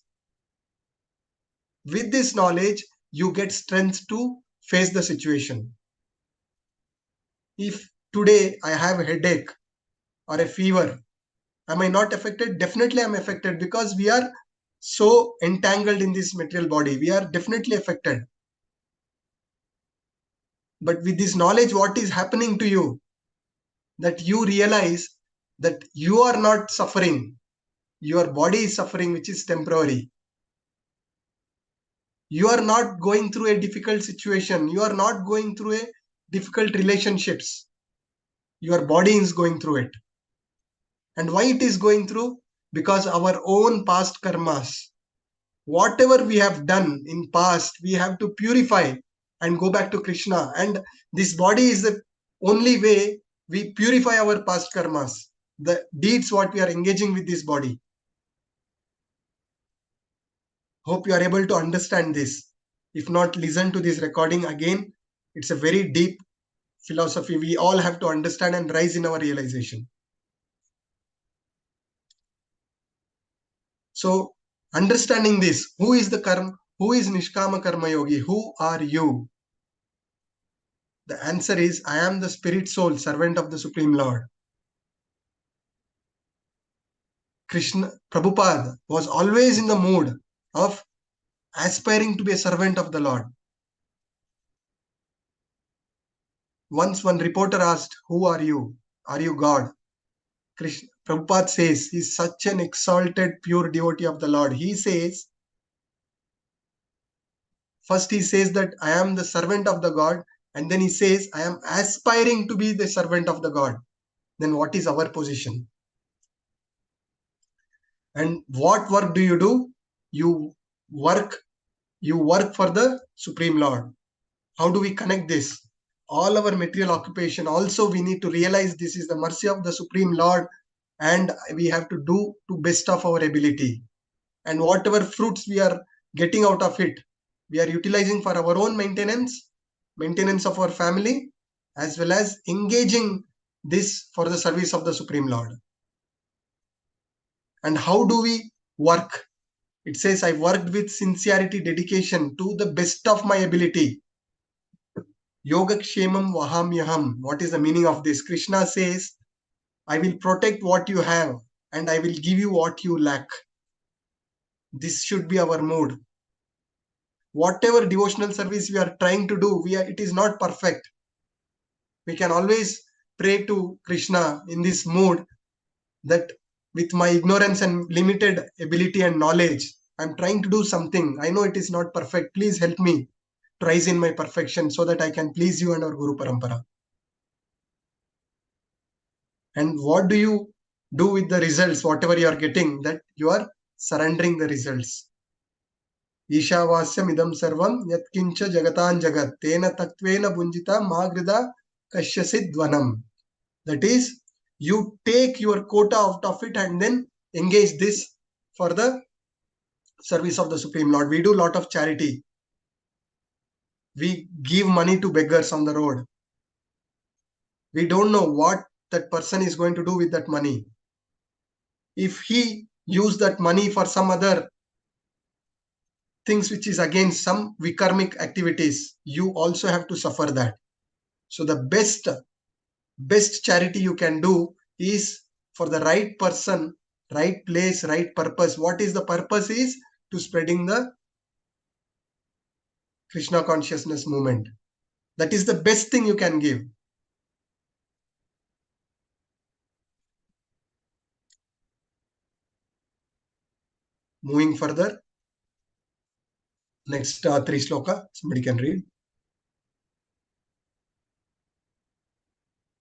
With this knowledge, you get strength to face the situation. If today I have a headache or a fever, am I not affected? Definitely I am affected, because we are so entangled in this material body. We are definitely affected. But with this knowledge, what is happening to you? That you realize that you are not suffering. Your body is suffering, which is temporary. You are not going through a difficult situation. You are not going through a difficult relationships. Your body is going through it. And why it is going through? Because our own past karmas. Whatever we have done in past, we have to purify and go back to Krishna. And this body is the only way we purify our past karmas. The deeds what we are engaging with this body. Hope you are able to understand this. If not, listen to this recording again. It's a very deep philosophy. We all have to understand and rise in our realization. So, understanding this, who is the karma? Who is Nishkama Karma Yogi? Who are you? The answer is, I am the spirit soul, servant of the Supreme Lord. Krishna, Prabhupada was always in the mood of aspiring to be a servant of the Lord. Once one reporter asked, who are you? Are you God? Prabhupada says, he's such an exalted, pure devotee of the Lord. He says, first he says that I am the servant of the God, and then he says, I am aspiring to be the servant of the God. Then what is our position? And what work do? You work for the Supreme Lord. How do we connect this? All our material occupation, also we need to realize this is the mercy of the Supreme Lord, and we have to do to best of our ability. And whatever fruits we are getting out of it, we are utilizing for our own maintenance of our family, as well as engaging this for the service of the Supreme Lord. And how do we work? It says, I worked with sincerity, dedication to the best of my ability. Yogakshemam vahamyaham. What is the meaning of this? Krishna says, I will protect what you have and I will give you what you lack. This should be our mood. Whatever devotional service we are trying to do, it is not perfect. We can always pray to Krishna in this mood that with my ignorance and limited ability and knowledge, I'm trying to do something. I know it is not perfect. Please help me to rise in my perfection so that I can please you and our Guru Parampara. And what do you do with the results? Whatever you are getting, that you are surrendering the results. Ishavasyam idam sarvam yatkincha jagatan jagat tena taktvena bunjita magrida kashyasid dvanam. That is, you take your quota out of it and then engage this for the service of the Supreme Lord. We do a lot of charity. We give money to beggars on the road. We don't know what that person is going to do with that money. If he use that money for some other things which is against some vikarmic activities, you also have to suffer that. So the best charity you can do is for the right person, right place, right purpose. What is the purpose? Is to spreading the Krishna consciousness movement. That is the best thing you can give. Moving further, next 3 sloka, somebody can read.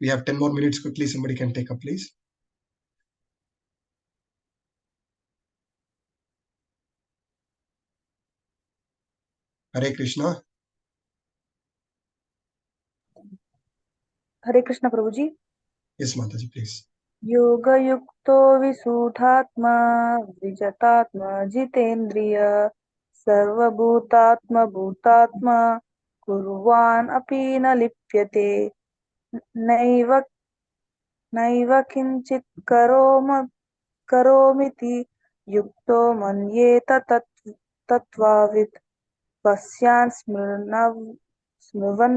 We have 10 more minutes. Quickly, somebody can take up, please. Hare Krishna. Hare Krishna, Prabhuji. Yes, Mataji, please. Yoga yukto visudhatma vijatatma jitendriya sarva bhutatma bhutatma kurvan api na lipyate naiva kinchit karomiti yukto manyeta tatvavit pasyan smrvan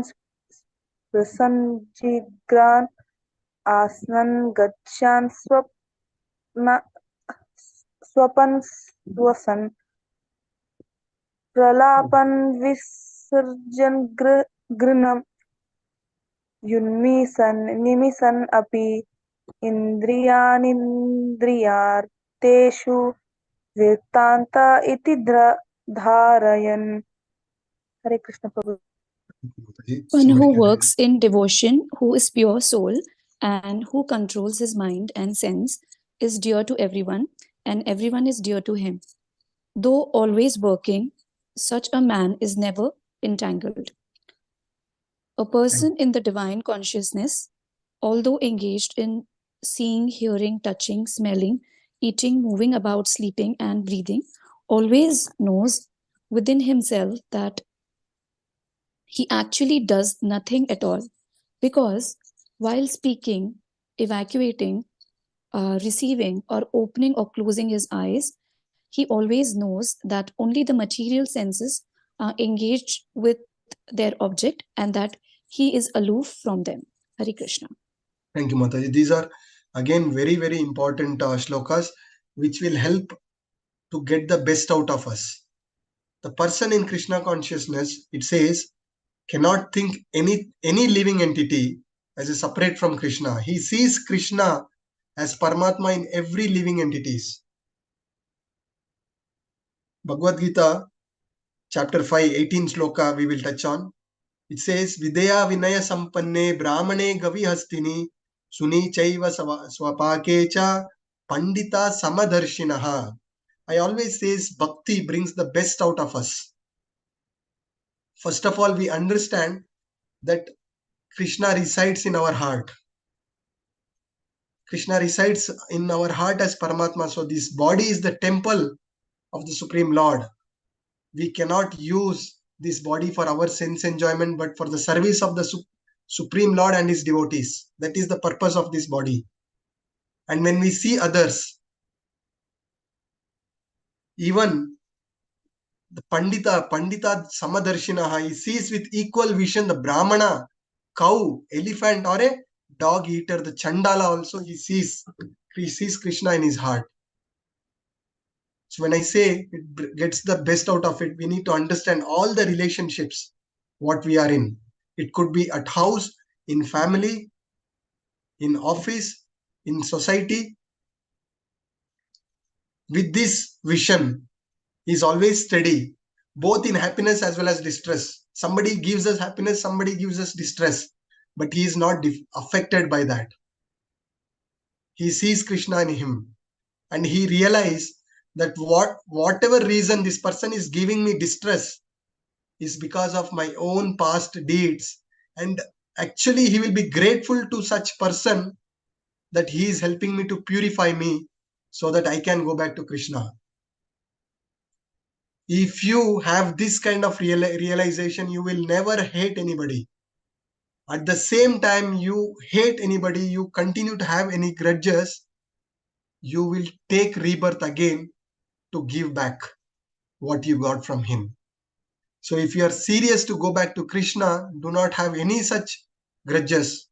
prasanjigran asnan gachan swapan swasan pralapan visarjan grinam yunmisan nimisan api indriyanindriyarteshu virtanta iti dharayan. Hare Krishna, Prabhu. One who works in devotion, who is pure soul, and who controls his mind and sense, is dear to everyone, and everyone is dear to him. Though always working, such a man is never entangled. A person in the divine consciousness, although engaged in seeing, hearing, touching, smelling, eating, moving about, sleeping, and breathing, always knows within himself that he actually does nothing at all, because while speaking, evacuating, receiving, or opening or closing his eyes, he always knows that only the material senses are engaged with their object and that he is aloof from them. Hare Krishna. Thank you, Mataji. These are again very, very important shlokas which will help to get the best out of us. The person in Krishna consciousness, it says, cannot think any living entity as a separate from Krishna. He sees Krishna as Paramatma in every living entities. Bhagavad Gita, chapter 5, 18 shloka we will touch on. It says, Videya Vinaya Sampanne Brahmane Gavi Hastini Suni Chaiva Swapakecha Pandita Samadarshinaha. I always says bhakti brings the best out of us. First of all, we understand that Krishna resides in our heart. Krishna resides in our heart as Paramatma. So this body is the temple of the Supreme Lord. We cannot use this body for our sense enjoyment, but for the service of the Supreme Lord and his devotees. That is the purpose of this body. And when we see others, even the Pandita Samadarshinaha, he sees with equal vision the Brahmana, cow, elephant, or a dog eater, the Chandala also, he sees Krishna in his heart. So when I say it gets the best out of it, we need to understand all the relationships, what we are in. It could be at house, in family, in office, in society. With this vision, he is always steady, both in happiness as well as distress. Somebody gives us happiness, somebody gives us distress, but he is not affected by that. He sees Krishna in him, and he realizes that whatever reason this person is giving me distress is because of my own past deeds, and actually he will be grateful to such person that he is helping me to purify me so that I can go back to Krishna. If you have this kind of realization, you will never hate anybody. At the same time you hate anybody, you continue to have any grudges, you will take rebirth again to give back what you got from him. So if you are serious to go back to Krishna, do not have any such grudges.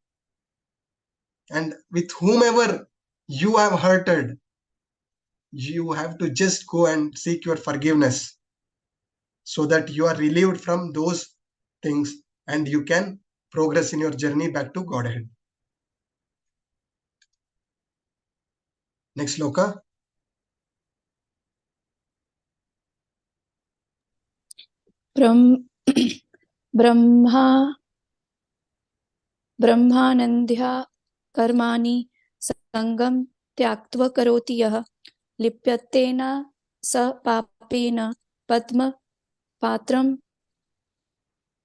And with whomever you have hurted, you have to just go and seek your forgiveness so that you are relieved from those things and you can progress in your journey back to Godhead. Next sloka. ब्रह्मानन्द्या कर्माणि संगम त्याक्त्वा करोति यः लिप्यतेन स पापेन पद्म पात्रम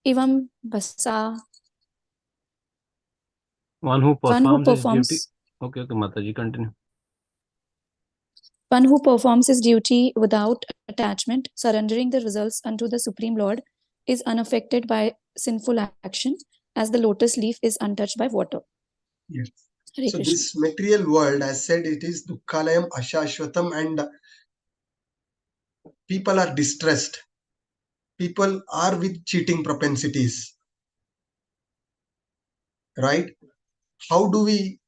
इवं भसा. One who performs his duty. Okay, Mataji, continue. One who performs his duty without attachment, surrendering the results unto the Supreme Lord, is unaffected by sinful action, as the lotus leaf is untouched by water. Yes. So this material world, as said, it is dukkhalayam ashashvatam, and people are distressed. People are with cheating propensities. Right? How do we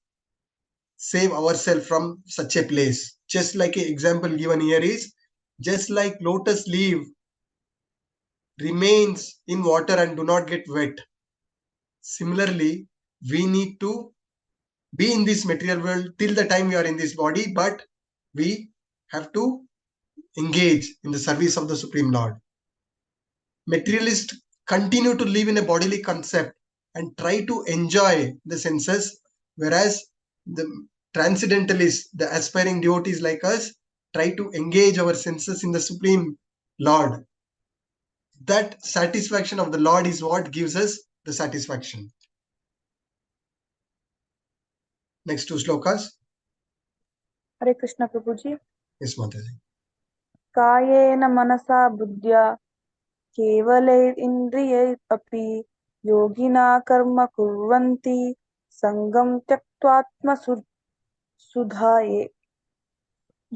save ourselves from such a place? Just like an example given here is, just like lotus leaf remains in water and do not get wet. Similarly, we need to be in this material world till the time we are in this body, but we have to engage in the service of the Supreme Lord. Materialists continue to live in a bodily concept and try to enjoy the senses, whereas the transcendentalists, the aspiring devotees like us, try to engage our senses in the Supreme Lord. That satisfaction of the Lord is what gives us the satisfaction. Next two slokas. Hare Krishna, Prabhuji. Yes, Mataji. कायेन मनसा बुद्ध्या केवलैरिन्द्रियैरपि योगिना कर्म कुर्वन्ति सङ्गं त्यक्त्वात्मसुधाये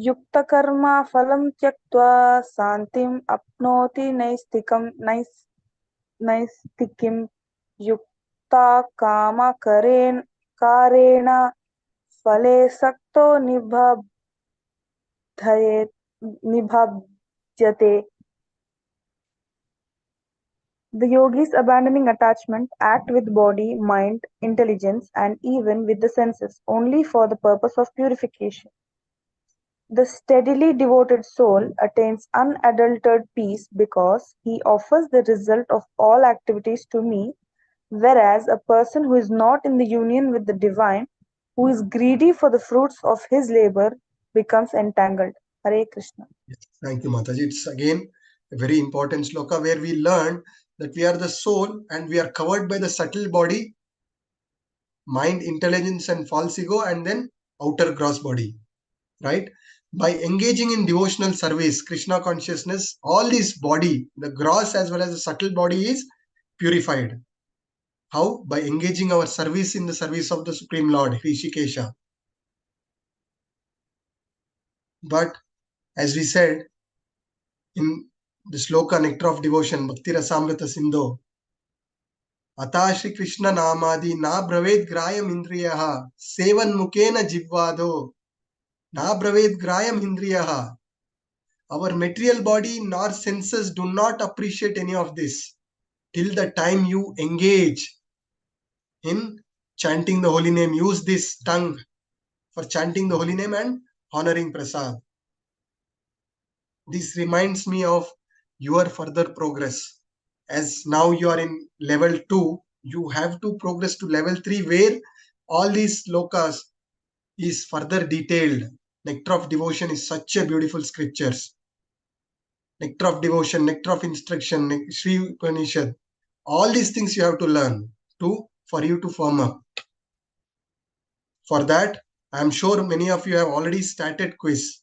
युक्तकर्मा फलं त्यक्त्वा शान्तिम् आप्नोति नैस्तिकीं युक्ता कारेण फले सक्तो निबध्यते. The yogis, abandoning attachment, act with body, mind, intelligence, and even with the senses, only for the purpose of purification. The steadily devoted soul attains unadulterated peace because he offers the result of all activities to me, whereas a person who is not in the union with the divine, who is greedy for the fruits of his labor, becomes entangled. Hare Krishna. Yes, thank you, Mataji. It's again a very important sloka where we learn that we are the soul and we are covered by the subtle body, mind, intelligence, and false ego, and then outer gross body, right? By engaging in devotional service, Krishna consciousness, all this body, the gross as well as the subtle body, is purified. How? By engaging our service in the service of the Supreme Lord, Rishikesha. But as we said in the sloka Nectar of Devotion, Bhakti Rasamrita Sindhu, Ata Shri Krishna Namadi na braved grayam indriyaha sevan mukena jivvado na braved grayam indriyaha. Our material body nor senses do not appreciate any of this till the time you engage in chanting the holy name. Use this tongue for chanting the holy name and honoring prasad. This reminds me of your further progress. As now you are in level 2, you have to progress to level 3 where all these slokas is further detailed. Nectar of Devotion is such a beautiful scriptures. Nectar of Devotion, Nectar of Instruction, Sri Upanishad. All these things you have to learn for you to firm up. For that, I am sure many of you have already started quiz.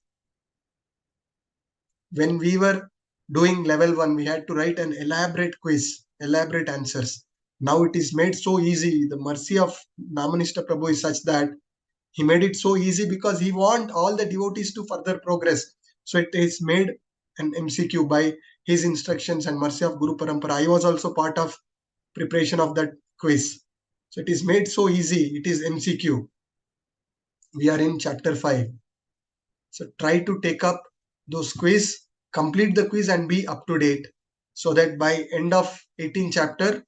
When we were doing level 1, we had to write an elaborate quiz, elaborate answers. Now it is made so easy. The mercy of Namanishta Prabhu is such that he made it so easy because he wants all the devotees to further progress. So it is made an MCQ by his instructions and mercy of Guru Parampara. I was also part of preparation of that quiz. So it is made so easy. It is MCQ. We are in chapter 5. So try to take up those quiz, complete the quiz and be up to date so that by end of 18th chapter,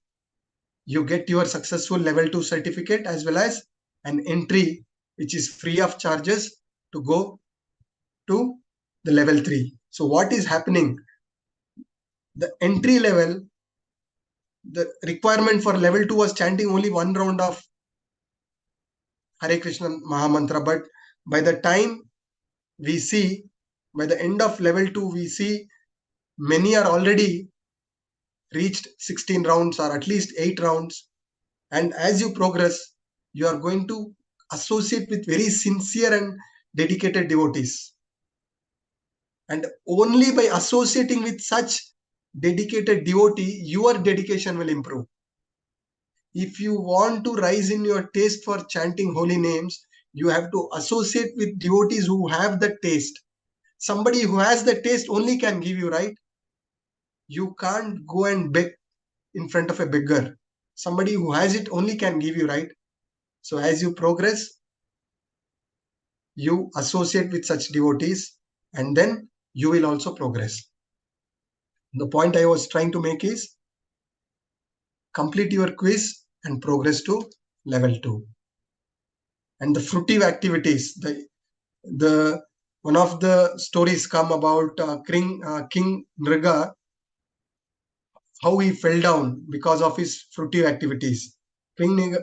you get your successful level 2 certificate as well as an entry which is free of charges to go to the level 3. So what is happening? The entry level, the requirement for level 2 was chanting only one round of Hare Krishna Mahamantra. But by the time we see, by the end of level 2, we see many are already reached 16 rounds or at least 8 rounds. And as you progress, you are going to associate with very sincere and dedicated devotees. And only by associating with such dedicated devotee, your dedication will improve. If you want to rise in your taste for chanting holy names, you have to associate with devotees who have the taste. Somebody who has the taste only can give you, right? You can't go and beg in front of a beggar. Somebody who has it only can give you, right? So as you progress, you associate with such devotees and then you will also progress. The point I was trying to make is complete your quiz and progress to level 2. And the fruitive activities, the one of the stories come about King Nriga, how he fell down because of his fruitive activities. King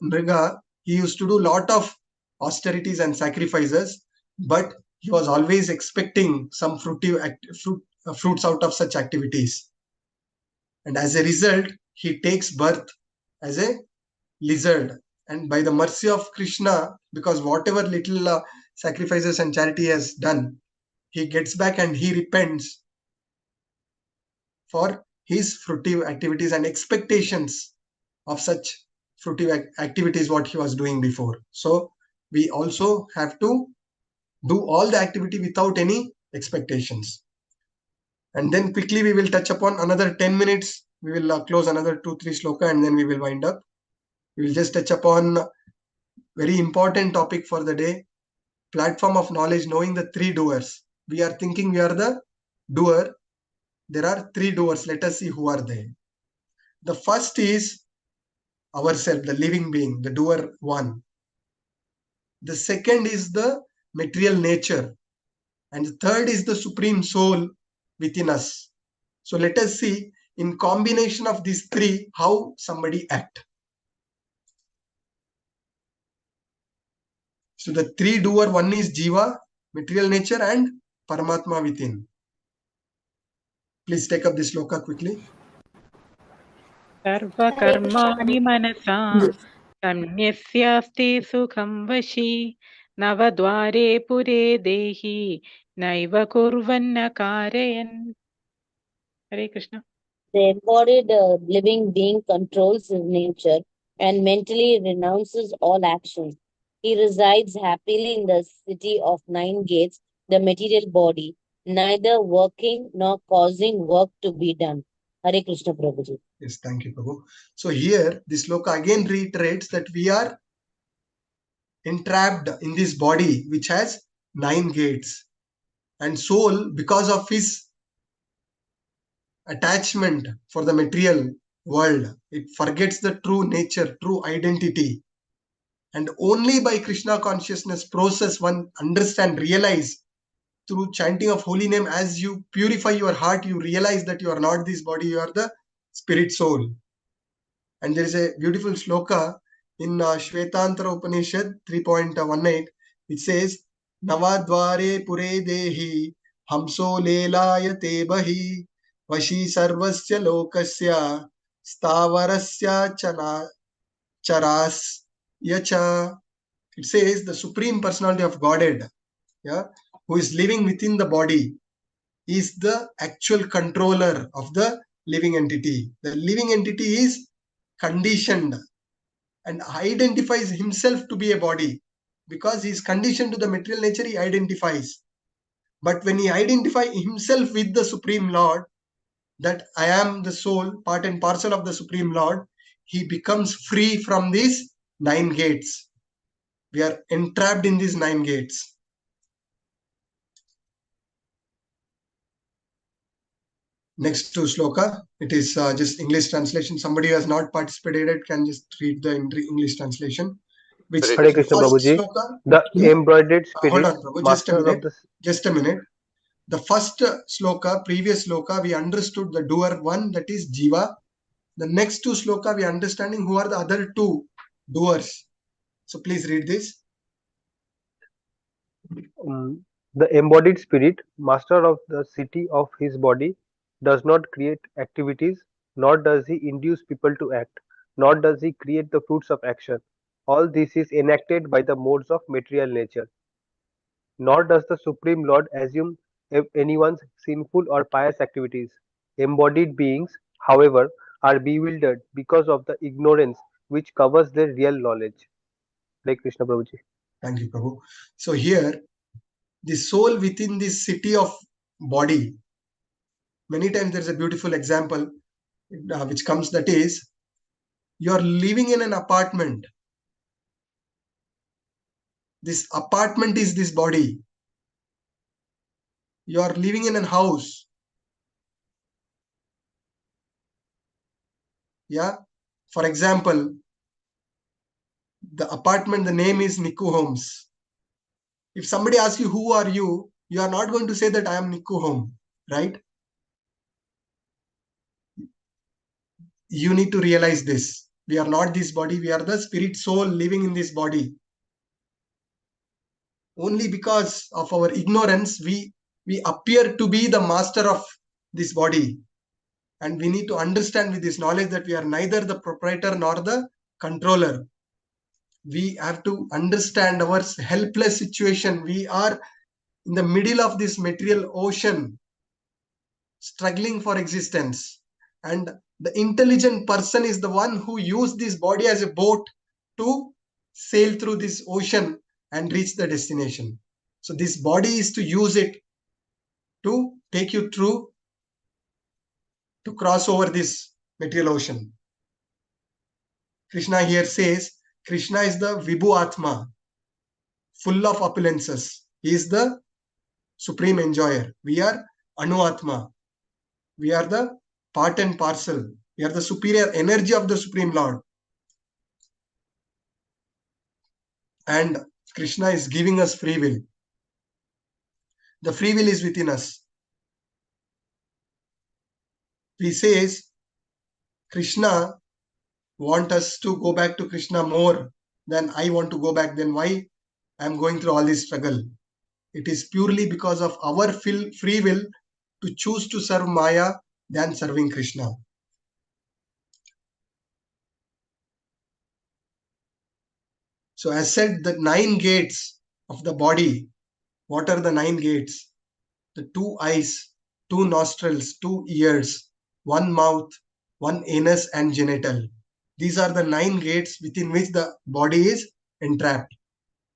Nriga, he used to do a lot of austerities and sacrifices, but he was always expecting some fruits out of such activities. And as a result, he takes birth as a lizard. And by the mercy of Krishna, because whatever little sacrifices and charity he has done, he gets back and he repents for his fruitive activities and expectations of such fruitive activities what he was doing before. So we also have to do all the activity without any expectations. And then quickly we will touch upon another 10 minutes. We will close another 2-3 sloka and then we will wind up. We will just touch upon very important topic for the day, platform of knowledge, knowing the three doers. We are thinking we are the doer. There are three doers. Let us see who are they. The first is ourselves, the living being, the doer one. The second is the material nature. And the third is the supreme soul within us. So let us see in combination of these three how somebody act. So the three doer, one is Jiva, material nature, and Paramatma within. Please take up this sloka quickly. सर्वकर्माणि मनसा सम्यस्यास्ति सुखं वशी नवद्वारे पुरे देहि नैव कुर्वन्न कारयन्. Hare Krishna. The embodied living being controls his nature and mentally renounces all actions. He resides happily in the city of 9 gates, the material body, neither working nor causing work to be done. Hare Krishna Prabhuji. Yes, thank you, Prabhu. So here, this sloka again reiterates that we are entrapped in this body which has 9 gates. And soul, because of his attachment for the material world, it forgets the true nature, true identity. And only by Krishna consciousness process one understand, realize through chanting of holy name, as you purify your heart, you realize that you are not this body, you are the spirit soul. And there is a beautiful sloka in Shvetantara Upanishad 3.18. It says, Navadvare pure dehi hamso lelaya te bahi vashi sarvasya lokasya stavarasya charas yacha. It says the Supreme Personality of Godhead, who is living within the body, is the actual controller of the living entity. The living entity is conditioned and identifies himself to be a body. Because he is conditioned to the material nature, he identifies. But when he identifies himself with the Supreme Lord, that I am the soul, part and parcel of the Supreme Lord, he becomes free from these 9 gates. We are entrapped in these 9 gates. Next to sloka, it is just English translation. Somebody who has not participated can just read the English translation. Which Hare Krishna Prabhuji. Sloka, The embodied hold spirit, on, Prabhu, just a minute. The first sloka, previous sloka, we understood the doer one, that is Jiva. The next two sloka, we are understanding who are the other two doers. So please read this. The embodied spirit, master of the city of his body, does not create activities, nor does he induce people to act, nor does he create the fruits of action. All this is enacted by the modes of material nature. Nor does the Supreme Lord assume anyone's sinful or pious activities. Embodied beings, however, are bewildered because of the ignorance which covers their real knowledge. Like Krishna Prabhuji. Thank you, Prabhu. So here, the soul within this city of body, many times there's a beautiful example which comes, that is, you are living in an apartment. This apartment is this body. You are living in a house. Yeah. For example, the apartment, the name is Niku Homes. If somebody asks you, who are you? You are not going to say that I am Niku Home, right? You need to realize this. We are not this body. We are the spirit soul living in this body. Only because of our ignorance, we appear to be the master of this body. And we need to understand with this knowledge that we are neither the proprietor nor the controller. We have to understand our helpless situation. We are in the middle of this material ocean, struggling for existence. And the intelligent person is the one who used this body as a boat to sail through this ocean and reach the destination. So this body is to use it to take you through, to cross over this material ocean. Krishna here says, Krishna is the Vibhu Atma, full of opulences. He is the supreme enjoyer. We are Anu Atma. We are the part and parcel. We are the superior energy of the Supreme Lord. And Krishna is giving us free will. The free will is within us. He says, Krishna wants us to go back to Krishna more than I want to go back. Then why I am going through all this struggle? It is purely because of our free will to choose to serve Maya than serving Krishna. So as said, the 9 gates of the body. What are the 9 gates? The 2 eyes, 2 nostrils, 2 ears, 1 mouth, 1 anus and genital. These are the 9 gates within which the body is entrapped.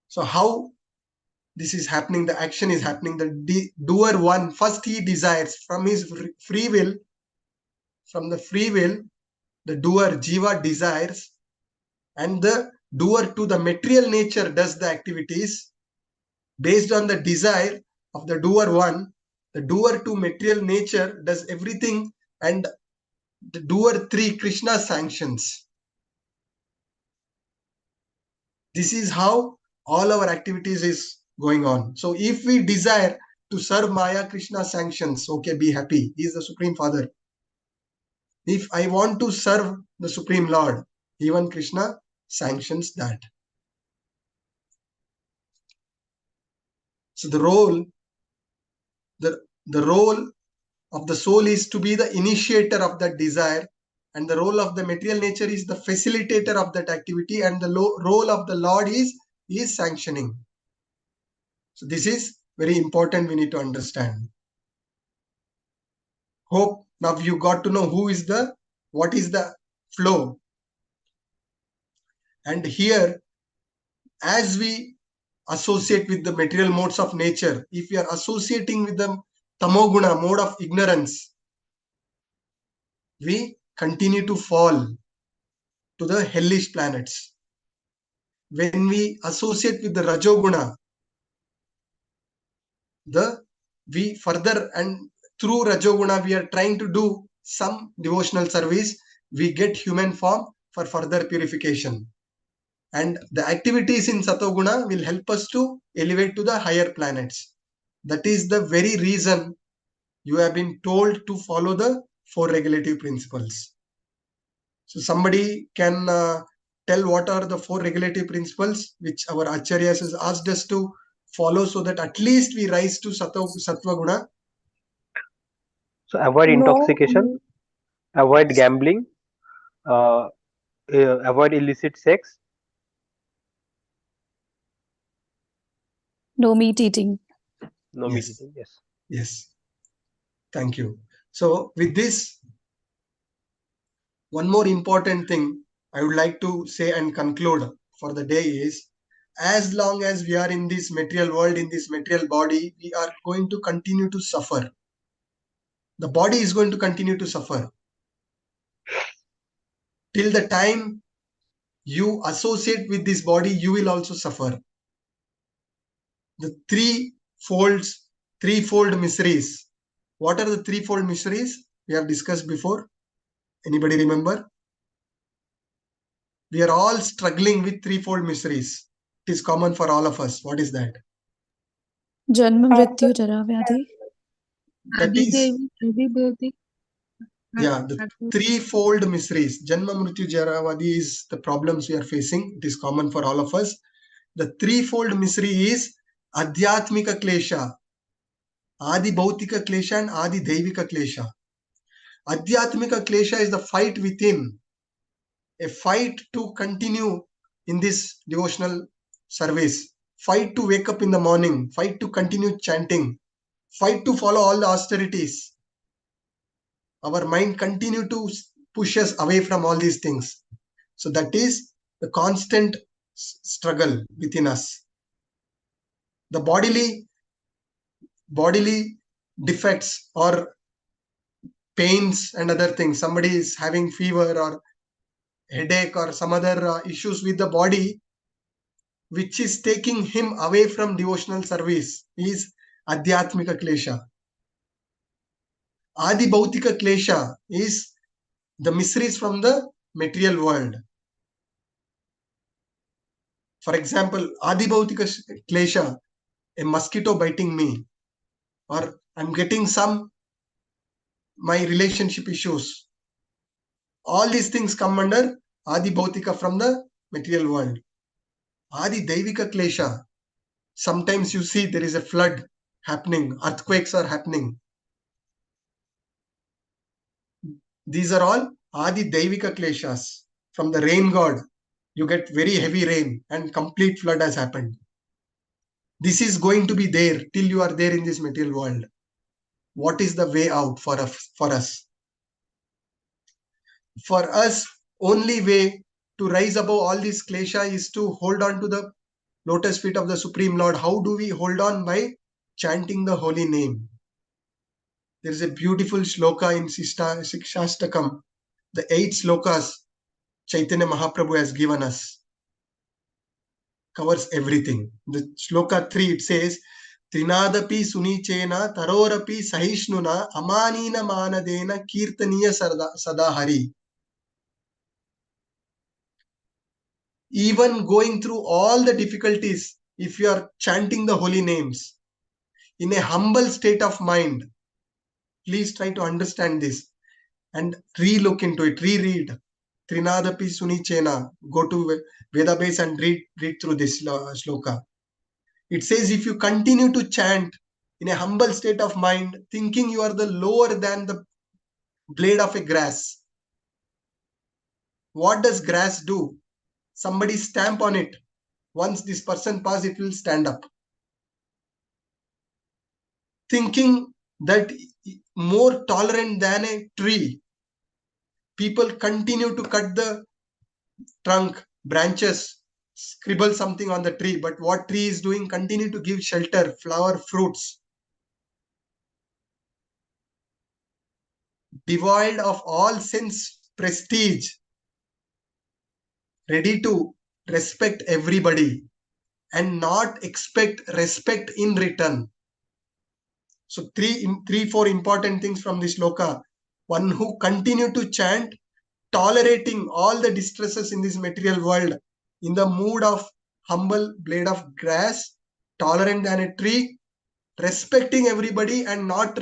So how this is happening? The action is happening. The doer one, first he desires from his free will. From the free will, the doer Jiva desires, and the doer to the material nature does the activities. Based on the desire of the doer one, the doer to material nature does everything, and the doer 3, Krishna sanctions. This is how all our activities is going on. So if we desire to serve Maya, Krishna sanctions. Okay, be happy. He is the Supreme Father. If I want to serve the Supreme Lord, even Krishna sanctions that. So the role of the soul is to be the initiator of that desire, and the role of the material nature is the facilitator of that activity, and the role of the Lord is sanctioning. So this is very important. We need to understand. Hope now you got to know what is the flow. And here, as we associate with the material modes of nature, if we are associating with the tamoguna, mode of ignorance, we continue to fall to the hellish planets. When we associate with the rajoguna, we further, and through rajoguna we are trying to do some devotional service, we get human form for further purification. And the activities in satoguna will help us to elevate to the higher planets. That is the very reason you have been told to follow the 4 regulative principles. So somebody can tell what are the 4 regulative principles which our acharyas has asked us to follow, so that at least we rise to sattva guna. So avoid intoxication, avoid gambling, avoid illicit sex. No meat eating. No meat eating. Yes. Yes. Thank you. So with this, one more important thing I would like to say and conclude for the day is, as long as we are in this material world, in this material body, we are going to continue to suffer. The body is going to continue to suffer. Till the time you associate with this body, you will also suffer. The threefold miseries. What are the threefold miseries? We have discussed before. Anybody remember? We are all struggling with threefold miseries. It is common for all of us. What is that? Janma, Mrityu, Jara, Vyadhi. That is, Adibhautik. the threefold miseries. Janma, Mrityu, Jara, Vyadhi is the problems we are facing. It is common for all of us. The threefold misery is Adhyatmika Klesha, Adi Bhautika Klesha, and Adi Daivika Klesha. Adhyatmika Klesha is the fight within, a fight to continue in this devotional service, fight to wake up in the morning, fight to continue chanting, fight to follow all the austerities. Our mind continue to push us away from all these things. So that is the constant struggle within us. The bodily defects or pains and other things. Somebody is having fever or headache or some other issues with the body, which is taking him away from devotional service, is Adhyatmika Klesha. Adi Bhautika Klesha is the miseries from the material world. For example, Adi Bhautika Klesha, a mosquito biting me, or I'm getting my relationship issues. All these things come under Adi Bhautika from the material world. Adi Daivika Klesha, sometimes you see there is a flood happening, earthquakes are happening. These are all Adi Daivika Kleshas. From the rain god, you get very heavy rain and complete flood has happened. This is going to be there till you are there in this material world. What is the way out for us? For us, only way to rise above all this klesha is to hold on to the lotus feet of the Supreme Lord. How do we hold on? By chanting the holy name. There is a beautiful shloka in Sikshastakam, the 8 slokas Chaitanya Mahaprabhu has given us. Covers everything. The shloka 3, it says, Trinadapi sunichena tarorapi sahishnuna amanina manadena kirtaniya sadahari. Even going through all the difficulties, if you are chanting the holy names in a humble state of mind, please try to understand this and re-look into it, reread. Trinadapi sunichena. Go to Vedabase and read through this shloka. It says if you continue to chant in a humble state of mind, thinking you are the lower than the blade of a grass. What does grass do? Somebody stamp on it. Once this person passes, it will stand up. Thinking that more tolerant than a tree, people continue to cut the trunk, branches, scribble something on the tree. But what tree is doing? Continue to give shelter, flower, fruits. Devoid of all sense prestige, ready to respect everybody and not expect respect in return. So four important things from this shloka. One who continue to chant, tolerating all the distresses in this material world, in the mood of humble blade of grass, tolerant than a tree, respecting everybody and not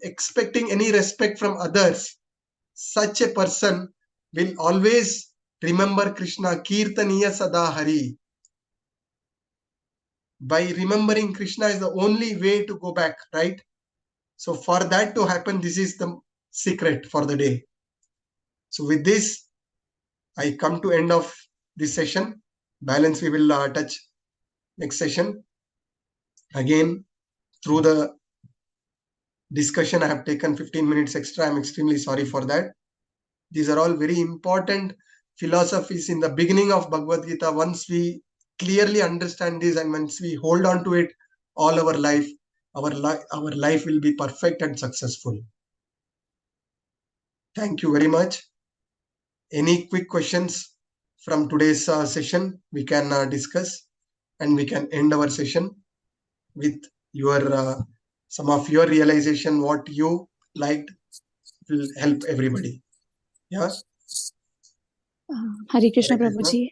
expecting any respect from others. Such a person will always remember Krishna, Kirtaniya Sadahari. By remembering Krishna is the only way to go back, right? So for that to happen, this is the secret for the day. So with this, I come to end of this session. Balance we will touch next session. Again, through the discussion, I have taken 15 minutes extra. I'm extremely sorry for that. These are all very important philosophies in the beginning of Bhagavad Gita. Once we clearly understand this and once we hold on to it all our life, our life will be perfect and successful. Thank you very much. Any quick questions from today's session we can discuss, and we can end our session with your some of your realization, what you liked will help everybody. Yeah. Hare Krishna, Hare Krishna. Prabhuji.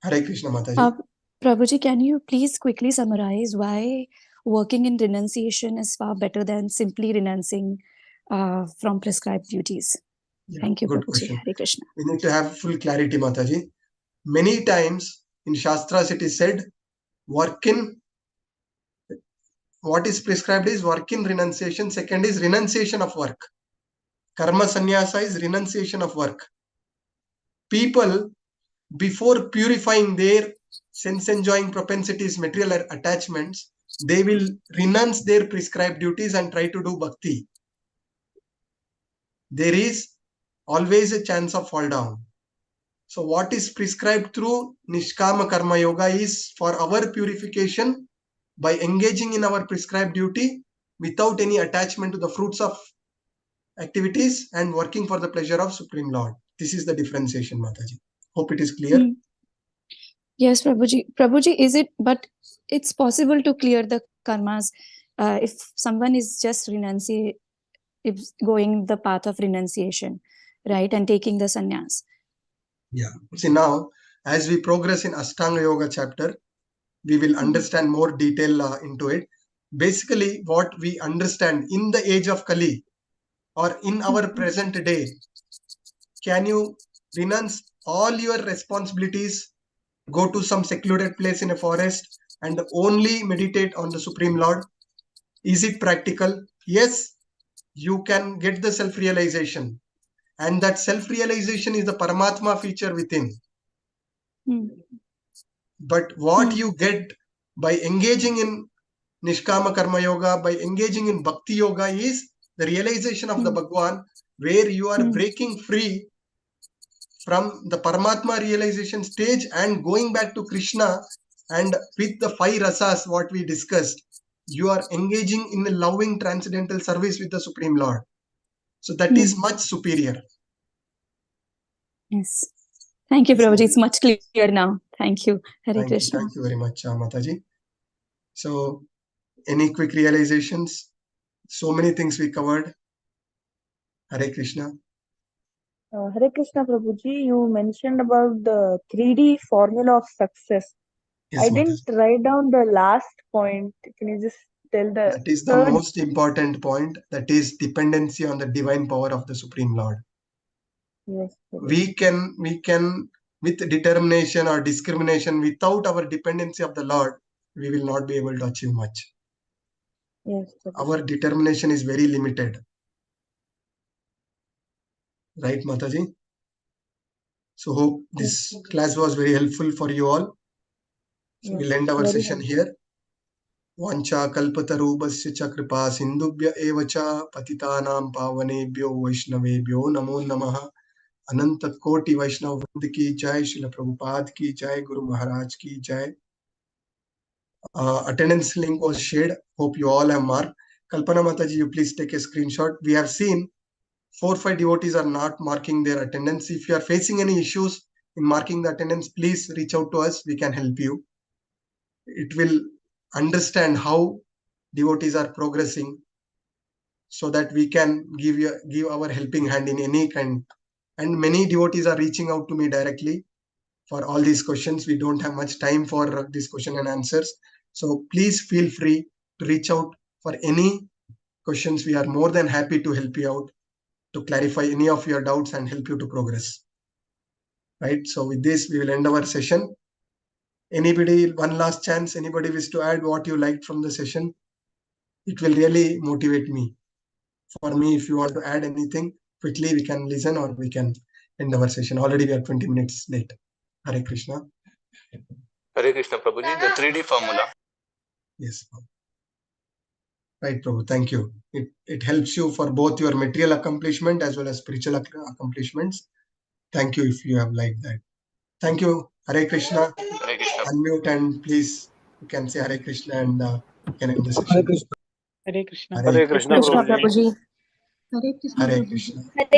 Hare Krishna, Mataji. Prabhuji, can you please quickly summarize why working in renunciation is far better than simply renouncing from prescribed duties? Yeah, thank you, good Prabhuji. question. Hare Krishna. We need to have full clarity, Mataji. Many times in Shastras it is said, what is prescribed is work in renunciation. Second is renunciation of work. Karma sannyasa is renunciation of work. People, before purifying their sense-enjoying propensities, material attachments, they will renounce their prescribed duties and try to do bhakti. There is always a chance of fall down. So what is prescribed through Nishkama Karma Yoga is for our purification by engaging in our prescribed duty without any attachment to the fruits of activities and working for the pleasure of Supreme Lord. This is the differentiation, Mataji. Hope it is clear. Yes, Prabhuji. Prabhuji, is it, but it's possible to clear the karmas if someone is just if going the path of renunciation, right, and taking the sannyas. Yeah. See, now, as we progress in Ashtanga Yoga chapter, we will understand more detail into it. Basically, what we understand in the age of Kali or in our present day, can you renounce all your responsibilities, go to some secluded place in a forest and only meditate on the Supreme Lord? Is it practical? Yes, you can get the self-realization. And that self-realization is the Paramatma feature within. But what you get by engaging in Nishkama Karma Yoga, by engaging in Bhakti Yoga is the realization of the Bhagwan, where you are breaking free from the Paramatma realization stage and going back to Krishna, and with the 5 rasas what we discussed, you are engaging in a loving transcendental service with the Supreme Lord. So that is much superior. Yes. Thank you, Prabhuji. It's much clearer now. Thank you. Hare Krishna. Thank you very much, Mataji. So, any quick realizations? So many things we covered. Hare Krishna. Hare Krishna, Prabhuji. You mentioned about the 3D formula of success. Yes, I didn't write down the last point. Can you just tell the That is the most important point. That is dependency on the divine power of the Supreme Lord. Yes. We can with determination or discrimination, without our dependency of the Lord, we will not be able to achieve much. Yes. Our determination is very limited. Right, Mataji? So hope this class was very helpful for you all. So we'll end our session here. Vancha kalpatarubhasya cha kripa sindubhya eva cha patitanam pavanebhyo vaishnavebhyo namo namaha. Ananta Koti Vaishnav Vrind ki jai, Srila Prabhupada ki jai, Guru Maharaj ki jai. Attendance link was shared. Hope you all have marked. Kalpana Mataji, you please take a screenshot. We have seen 4 or 5 devotees are not marking their attendance. If you are facing any issues in marking the attendance, please reach out to us. We can help you. It will understand how devotees are progressing, so that we can give our helping hand in any kind. And many devotees are reaching out to me directly for all these questions. We don't have much time for this question and answers. So please feel free to reach out for any questions. We are more than happy to help you out, to clarify any of your doubts and help you to progress. Right. So with this, we will end our session. Anybody, one last chance, anybody wish to add what you liked from the session? It will really motivate me. For me, if you want to add anything quickly, we can listen or we can end our session. Already we are 20 minutes late. Hare Krishna. Hare Krishna, Prabhuji. The 3D formula. Yes. Right, Prabhu. Thank you. It helps you for both your material accomplishment as well as spiritual accomplishments. Thank you if you have liked that. Thank you. Hare Krishna. Hare Krishna. Unmute and please, you can say Hare Krishna and can end the session. Hare Krishna. Hare Krishna, Prabhuji. Prabhuji. Hare Krishna. Hare Prabhuji. Krishna.